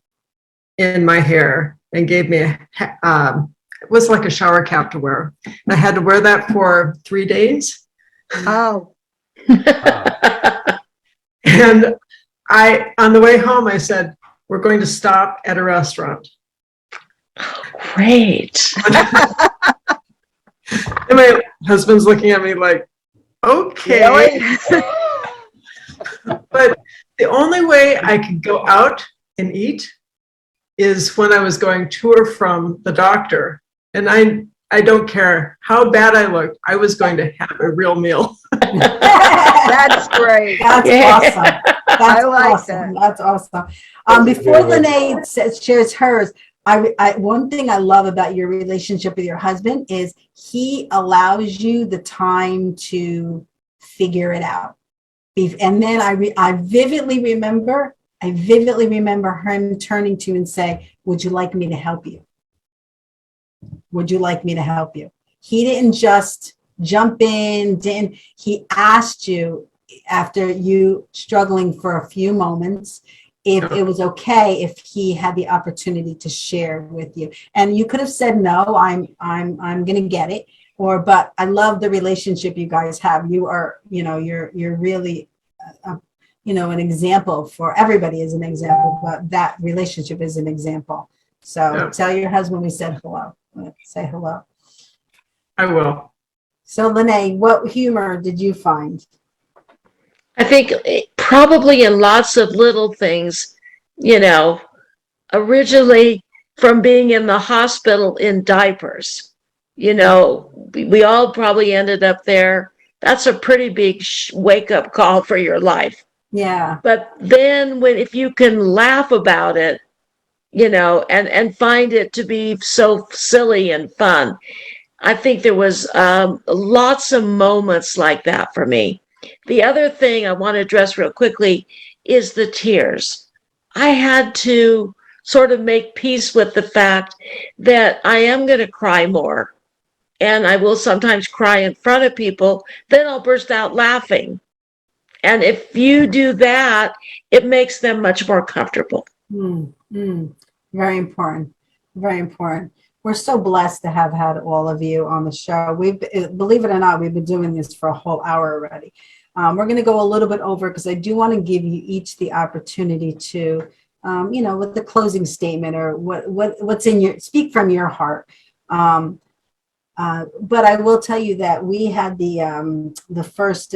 in my hair and gave me it was like a shower cap to wear. And I had to wear that for 3 days. Oh. And on the way home, I said, we're going to stop at a restaurant. Great. And my husband's looking at me like, okay. Really? But the only way I could go out and eat is when I was going to or from the doctor. And I don't care how bad I looked, I was going to have a real meal. That's great. That's awesome. That's I like awesome. that. That's awesome. Before Lawnae shares hers, one thing I love about your relationship with your husband is he allows you the time to figure it out. And then I vividly remember him turning to you and say, would you like me to help you? Would you like me to help you? He didn't just jump in, he asked you, after you struggling for a few moments, if it was okay if he had the opportunity to share with you. And you could have said, no, I'm going to get it. But I love the relationship you guys have. You are, you're really, an example for everybody is an example, but that relationship is an example. So tell your husband we said hello. Say hello. I will. So Lawnae, what humor did you find? I think probably in lots of little things, originally from being in the hospital in diapers, we all probably ended up there. That's a pretty big wake up call for your life. Yeah. But then if you can laugh about it, and find it to be so silly and fun. I think there was lots of moments like that for me. The other thing I want to address real quickly is the tears. I had to sort of make peace with the fact that I am going to cry more. And I will sometimes cry in front of people. Then I'll burst out laughing. And if you do that, it makes them much more comfortable. Very important. Very important. We're so blessed to have had all of you on the show. Believe it or not, we've been doing this for a whole hour already. We're going to go a little bit over because I do want to give you each the opportunity to, with the closing statement or what's in your, speak from your heart. But I will tell you that we had the first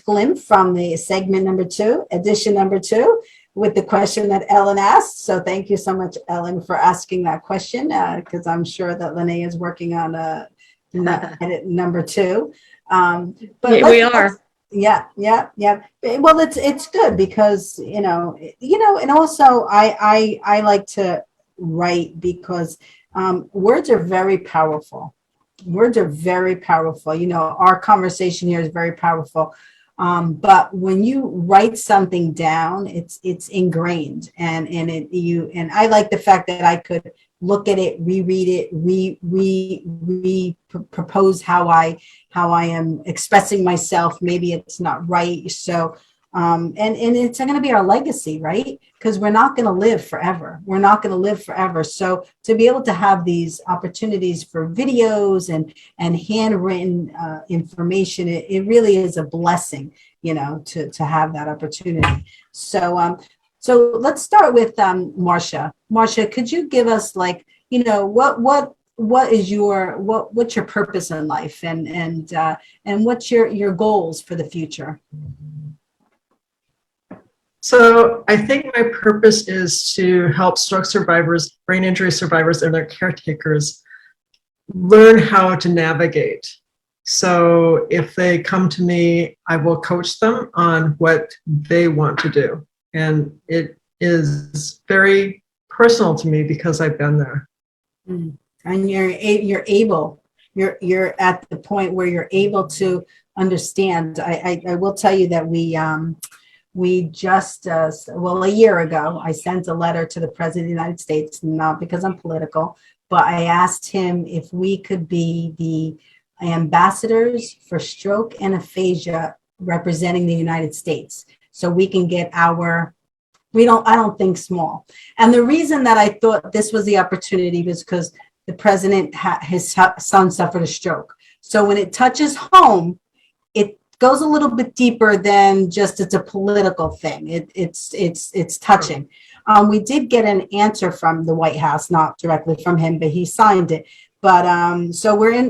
glimpse from the segment number 2, edition number 2, with the question that Ellen asked. So thank you so much, Ellen, for asking that question, because I'm sure that Lawnae is working on edit number 2. But Yeah, we are. Yeah. Well, it's good because and also I like to write because words are very powerful. Words are very powerful. Our conversation here is very powerful. But when you write something down, it's ingrained, and I like the fact that I could look at it, reread it, propose how I am expressing myself. Maybe it's not right. So, and it's going to be our legacy, right? Because we're not going to live forever. So to be able to have these opportunities for videos and handwritten information, it really is a blessing, to have that opportunity. So, so let's start with Marcia. Marcia, could you give us what's your purpose in life and what's your goals for the future? So I think my purpose is to help stroke survivors, brain injury survivors, and their caretakers learn how to navigate. So if they come to me, I will coach them on what they want to do. And it is very personal to me because I've been there. And you're at the point where you're able to understand. I will tell you that we just, a year ago, I sent a letter to the President of the United States, not because I'm political, but I asked him if we could be the ambassadors for stroke and aphasia representing the United States. So we can get I don't think small. And the reason that I thought this was the opportunity was because the president, his son suffered a stroke. So when it touches home, it goes a little bit deeper than just it's a political thing. It's touching. We did get an answer from the White House, not directly from him, but he signed it. But so we're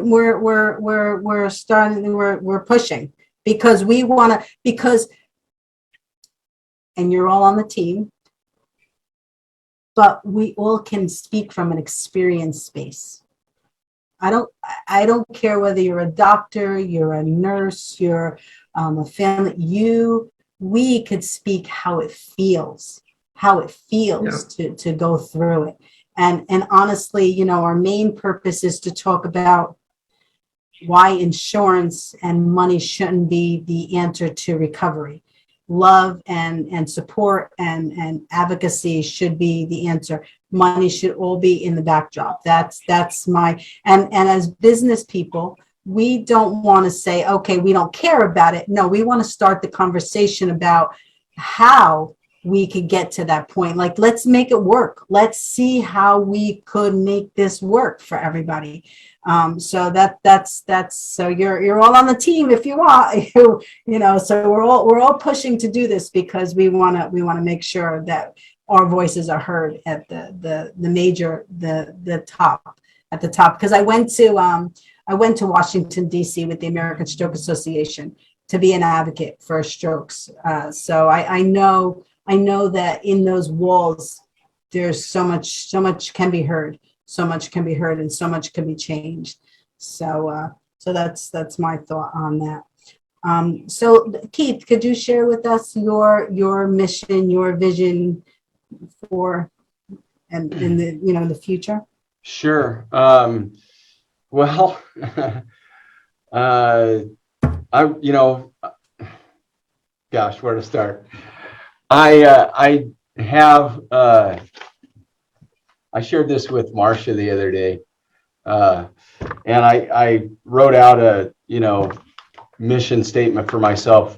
pushing because we want to, and you're all on the team, but we all can speak from an experience space. I don't care whether you're a doctor, you're a nurse, you're a family, we could speak how it feels to go through it. And honestly, our main purpose is to talk about why insurance and money shouldn't be the answer to recovery. Love and support and advocacy should be the answer. Money should all be in the backdrop. That's my, and as business people, we don't want to say, okay, we don't care about it. No, we want to start the conversation about how we could get to that point. Like, let's make it work. Let's see how we could make this work for everybody. So that's so you're all on the team if you want, so we're all pushing to do this because we want to make sure that our voices are heard at the top at the top. Because I went to Washington, D.C. with the American Stroke Association to be an advocate for strokes. So I know that in those walls, there's so much can be heard. So much can be heard and so much can be changed. So that's my thought on that. So Keith, could you share with us your mission, your vision for and in the future? Sure. Well, gosh, where to start? I shared this with Marcia the other day, and I wrote out a mission statement for myself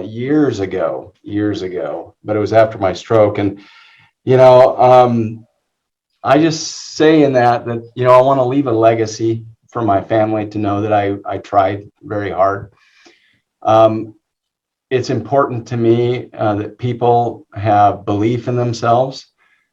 years ago, but it was after my stroke. And, you know, I just say in that, you know, I want to leave a legacy for my family to know that I tried very hard. It's important to me that people have belief in themselves.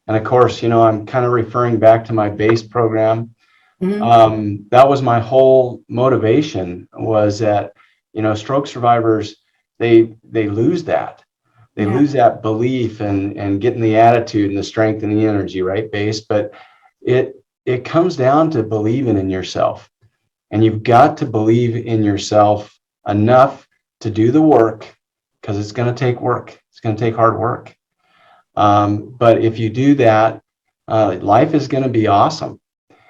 And of course, you know, I'm kind of referring back to my BASE program. That was my whole motivation, was that, you know, stroke survivors, they lose that. They lose that belief and getting the attitude and the strength and the energy, right, BASE. But it comes down to believing in yourself. And you've got to believe in yourself enough to do the work, because it's going to take work. It's going to take hard work. But if you do that, life is going to be awesome.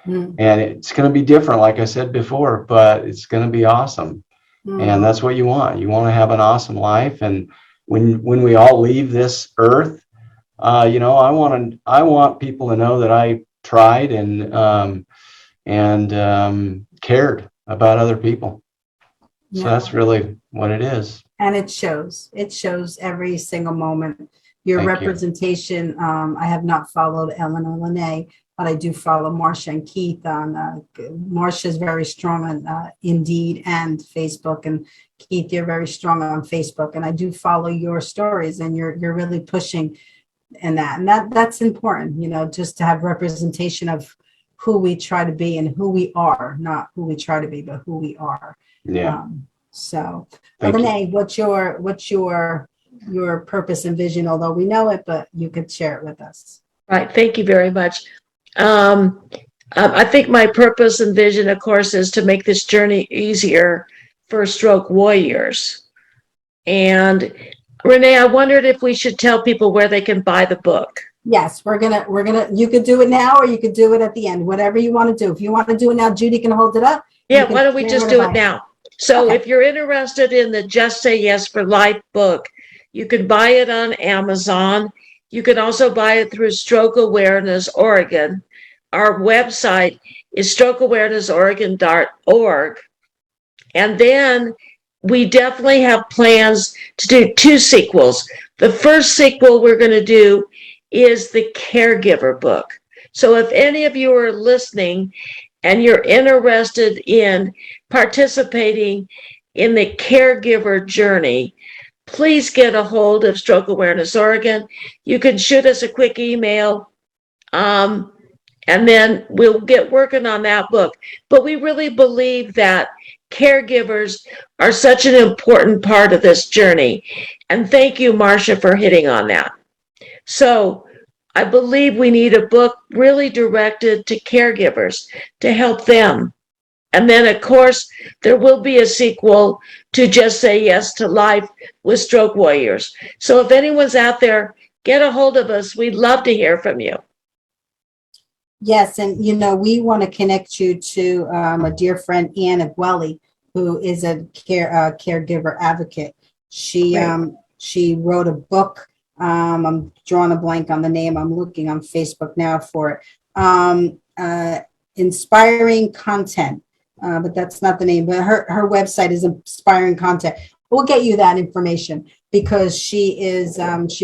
And it's going to be different, like I said before, but it's going to be awesome. And that's what you want. You want to have an awesome life. And when we all leave this earth, you know, I want people to know that I tried and cared about other people. So that's really what it is. And it shows. It shows every single moment. Your Thank representation. I have not followed Ellen or Lawnae, but I do follow Marcia and Keith on. Marcia is very strong on Indeed and Facebook, and Keith, you're very strong on Facebook. And I do follow your stories, and you're really pushing in that, and that's important. You know, just to have representation of who we try to be and who we are, not who we try to be, but who we are. Yeah. So, Thank Lawnae, what's your purpose and vision? Although we know it, but you could share it with us. Right. Thank you very much. I think my purpose and vision, of course, is to make this journey easier for stroke warriors. And Renee, I wondered if we should tell people where they can buy the book. Yes, we're gonna. You could do it now, or you could do it at the end. Whatever you want to do. If you want to do it now, Judy can hold it up. Yeah. Why don't we just do it now? So if you're interested in the Just Say Yes for Life book, you can buy it on Amazon. You can also buy it through Stroke Awareness Oregon. Our website is strokeawareness.oregon.org. And then we definitely have plans to do 2 sequels. The first sequel we're going to do is the Caregiver book. So if any of you are listening and you're interested in participating in the caregiver journey, please get a hold of Stroke Awareness Oregon. You can shoot us a quick email, and then we'll get working on that book. But we really believe that caregivers are such an important part of this journey. And thank you, Marcia, for hitting on that. So I believe we need a book really directed to caregivers to help them. And then, of course, there will be a sequel to Just Say Yes to Life with Stroke Warriors. So if anyone's out there, get a hold of us. We'd love to hear from you. Yes, and you know, we want to connect you to a dear friend, Ann Agueli, who is a caregiver advocate. She wrote a book. I'm drawing a blank on the name. I'm looking on Facebook now for it. Inspiring Content. But that's not the name. But her website is Inspiring Content. We'll get you that information, because she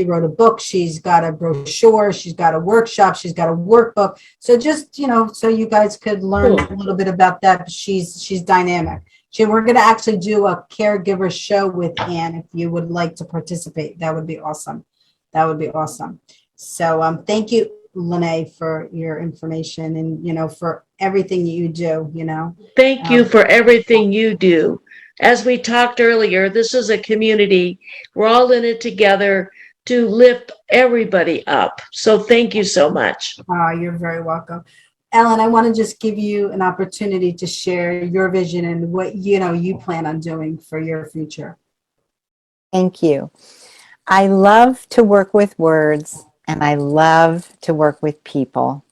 wrote a book. She's got a brochure. She's got a workshop. She's got a workbook. So just, you know, so you guys could learn a little bit about that. But she's dynamic. We're going to actually do a caregiver show with Ann. If you would like to participate, that would be awesome. That would be awesome. So thank you, Lawnae, for your information and, you know, for everything you do, you know. Thank you for everything you do. As we talked earlier, this is a community. We're all in it together to lift everybody up. So thank you so much. You're very welcome. Ellen, I want to just give you an opportunity to share your vision and what, you know, you plan on doing for your future. Thank you. I love to work with words, and I love to work with people,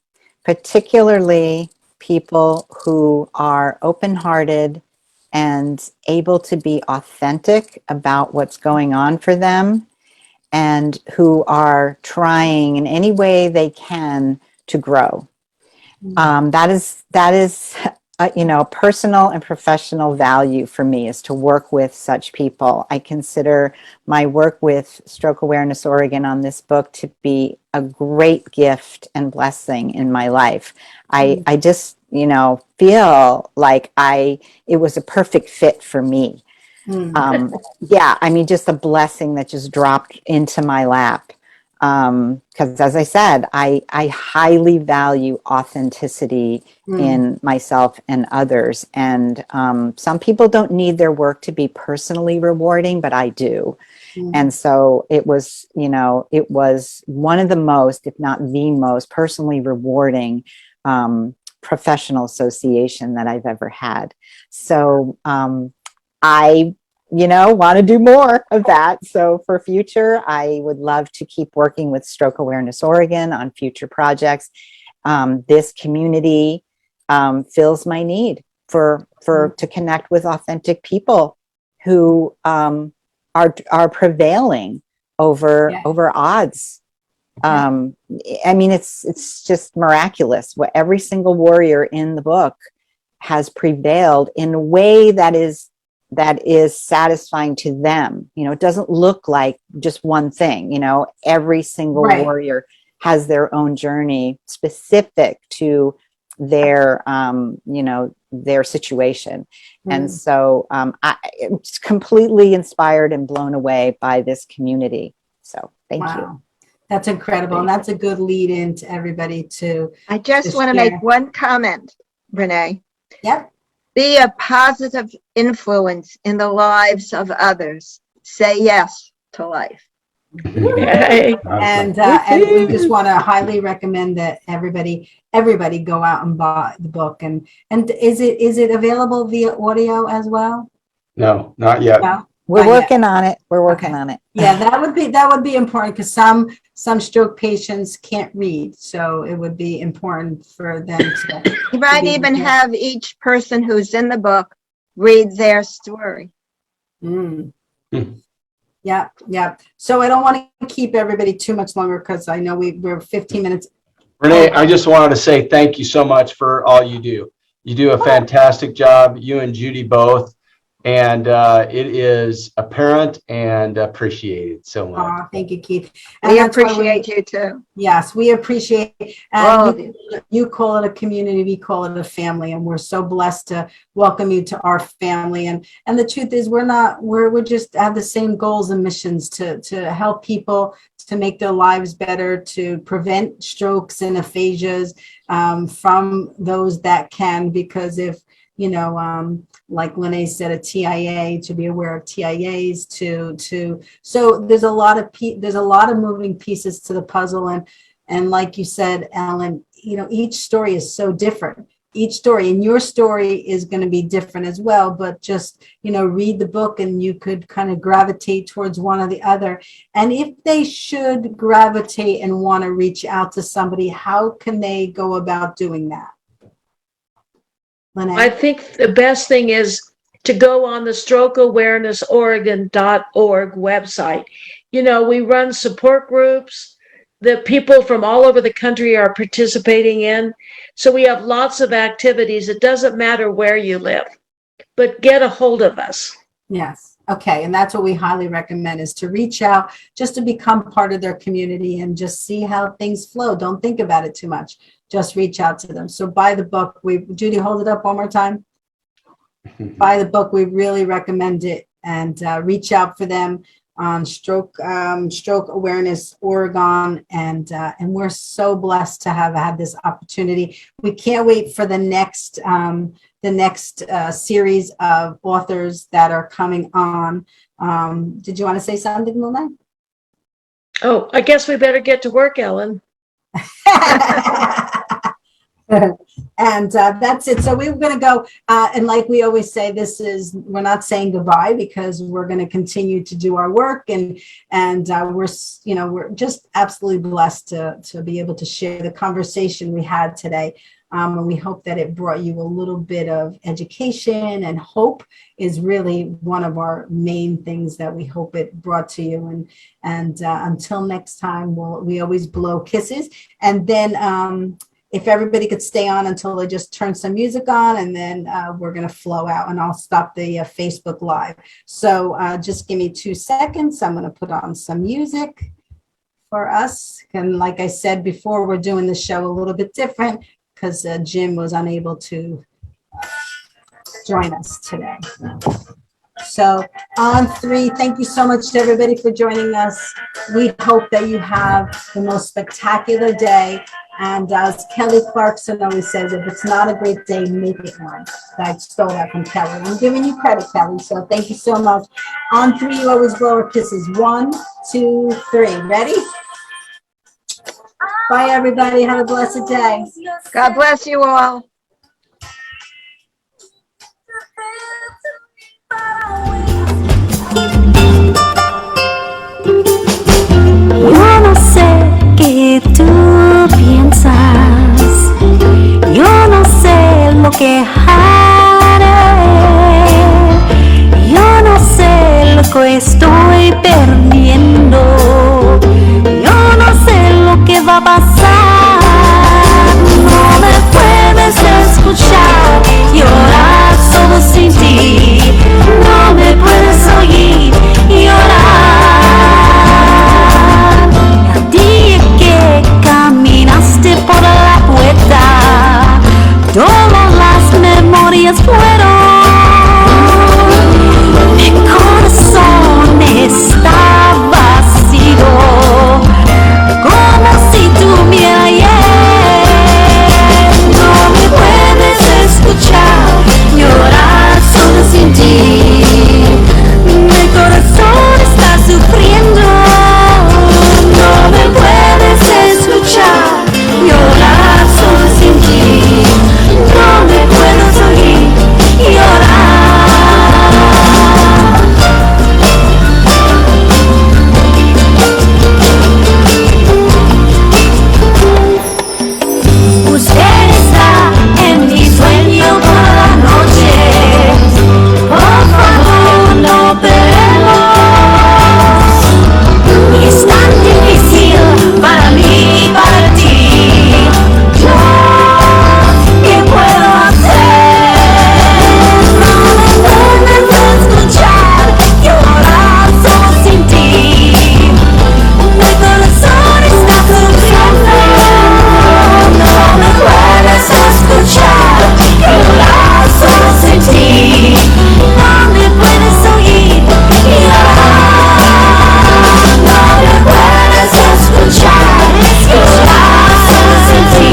particularly people who are open-hearted and able to be authentic about what's going on for them, and who are trying in any way they can to grow. That is personal and professional value for me is to work with such people. I consider my work with Stroke Awareness Oregon on this book to be a great gift and blessing in my life. I just, feel like it was a perfect fit for me. Yeah, I mean, just a blessing that just dropped into my lap. Because as I said, I highly value authenticity in myself and others. And some people don't need their work to be personally rewarding, but I do. And so it was one of the most, if not the most personally rewarding professional association that I've ever had. So I want to do more of that. So for future, I would love to keep working with Stroke Awareness Oregon on future projects. This community fills my need to connect with authentic people who are prevailing over odds. I mean, it's just miraculous what every single warrior in the book has prevailed in a way that is satisfying to them. It doesn't look like just one thing. Every single warrior has their own journey specific to their their situation. And so I'm completely inspired and blown away by this community. So thank you. That's incredible. And that's a good lead in to everybody to. I just want to make one comment, Reneé. Yep. Be a positive influence in the lives of others. Say yes to life. And we just want to highly recommend that everybody go out and buy the book. And is it available via audio as well? No, not yet. No? We're working on it. We're working on it. Yeah, that would be important because some stroke patients can't read, so it would be important for them to. You might even have each person who's in the book read their story. Yeah. So I don't want to keep everybody too much longer because I know we're 15 minutes. Reneé, I just wanted to say thank you so much for all you do. You do a fantastic job, you and Judy both. And it is apparent and appreciated so much. Thank you, Keith. And we appreciate you too. Yes, we appreciate it. And you call it a community, we call it a family, and we're so blessed to welcome you to our family. And the truth is, we're just have the same goals and missions to help people, to make their lives better, to prevent strokes and aphasias from those that can, because if like Lawnae said, a TIA, to be aware of TIAs, so there's a lot of moving pieces to the puzzle, and like you said, Ellen, each story is so different. Each story, and your story is going to be different as well. But just read the book, and you could kind of gravitate towards one or the other. And if they should gravitate and want to reach out to somebody, how can they go about doing that? I think the best thing is to go on the strokeawarenessoregon.org website. We run support groups that people from all over the country are participating in. So we have lots of activities. It doesn't matter where you live, but get a hold of us. Yes. Okay. And that's what we highly recommend, is to reach out, just to become part of their community and just see how things flow. Don't think about it too much. Just reach out to them. So buy the book. Judy, hold it up one more time. Buy the book. We really recommend it, and reach out for them on Stroke Awareness Oregon, and we're so blessed to have had this opportunity. We can't wait for the next series of authors that are coming on. Did you want to say something, Lawnae? Oh, I guess we better get to work, Ellen. And that's it. So we're going to go, and like we always say, we're not saying goodbye, because we're going to continue to do our work, and we're just absolutely blessed to be able to share the conversation we had today. And we hope that it brought you a little bit of education, and hope is really one of our main things that we hope it brought to you. And until next time, we always blow kisses. And then if everybody could stay on until they just turn some music on, and then we're going to flow out, and I'll stop the Facebook Live. So just give me 2 seconds. I'm going to put on some music for us. And like I said before, we're doing the show a little bit different because Jim was unable to join us today. So on 3, thank you so much to everybody for joining us. We hope that you have the most spectacular day. And as Kelly Clarkson always says, if it's not a great day, make it one. I stole that from Kelly. I'm giving you credit, Kelly, so thank you so much. On 3, you always blow our kisses. 1, 2, 3. Ready? Bye, everybody. Have a blessed day. God bless you all. Yo no sé qué tú piensas, yo no sé lo que haré, yo no sé lo que estoy perdiendo, yo no sé lo que va a pasar. No me puedes escuchar llorar solo sin ti, no me puedes oír llorar. El día que caminaste por la puerta, todas las memorias fueron. Mi corazón está vacío, como si tuviera ayer. No me puedes escuchar llorar solo sin ti. Mi corazón está sufriendo. No me puedes escuchar llorar solo sin ti. No me puedes oír llorar. Usted está en mi sueño por la noche. Por favor, no peleemos. Es tan difícil para mí y para ti. Yo, ¿qué puedo hacer? No me puedes escuchar llorar solo sin ti. Mi corazón está sufriendo. No me puedes escuchar llorar solo sin ti. No me puedes oír llorar. No me puedes escuchar llorar solo sin ti.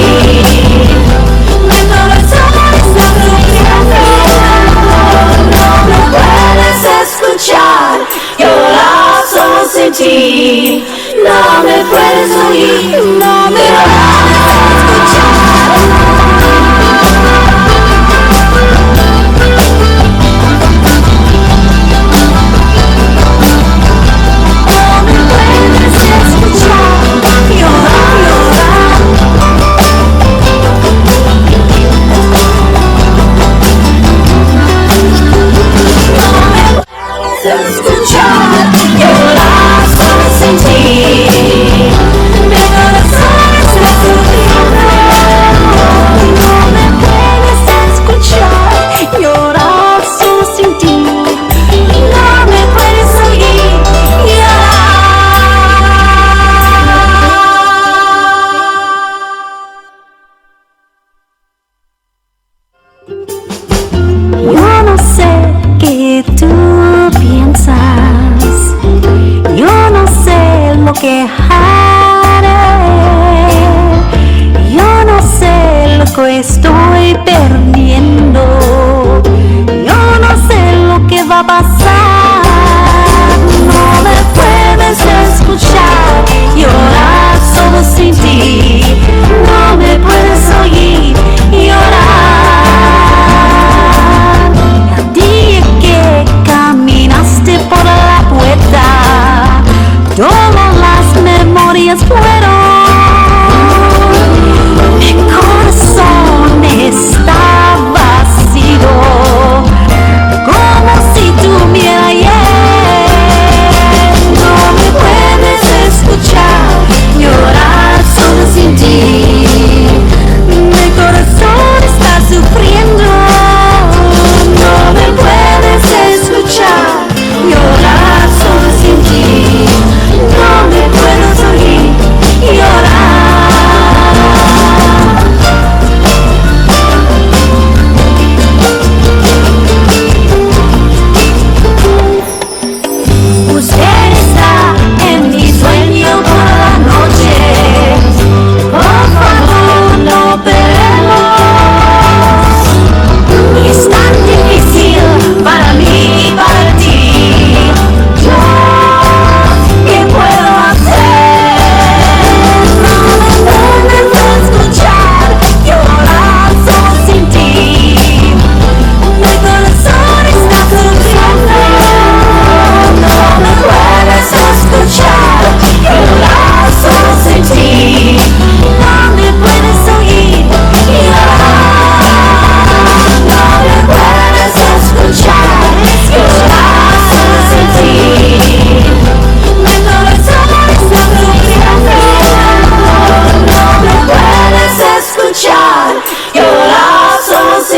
Mi corazón está sufriendo. No me puedes escuchar llorar solo sin ti. No me puedes oír, no me puedes escuchar. Escuchar llorar solo sin ti. Mi corazón está sufriendo. No me puedes escuchar llorar solo sin ti. No me puedes oír llorar. Yo no sé qué tú piensas, yo no sé lo que haré, yo no sé lo que estoy perdiendo, yo no sé lo que va a pasar. No me puedes escuchar llorar solo sin ti. No me puedes oír llorar. El día que caminaste por la puerta, todas las memorias fueron. Mi corazón está vacío, como si tuviera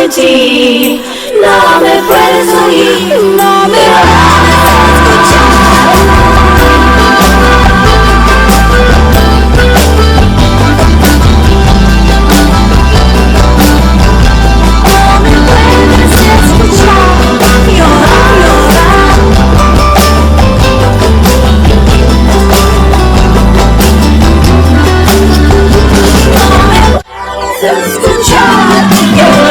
de ti. No me puedes oír, no me puedes escuchar. No me puedes escuchar, escuchar.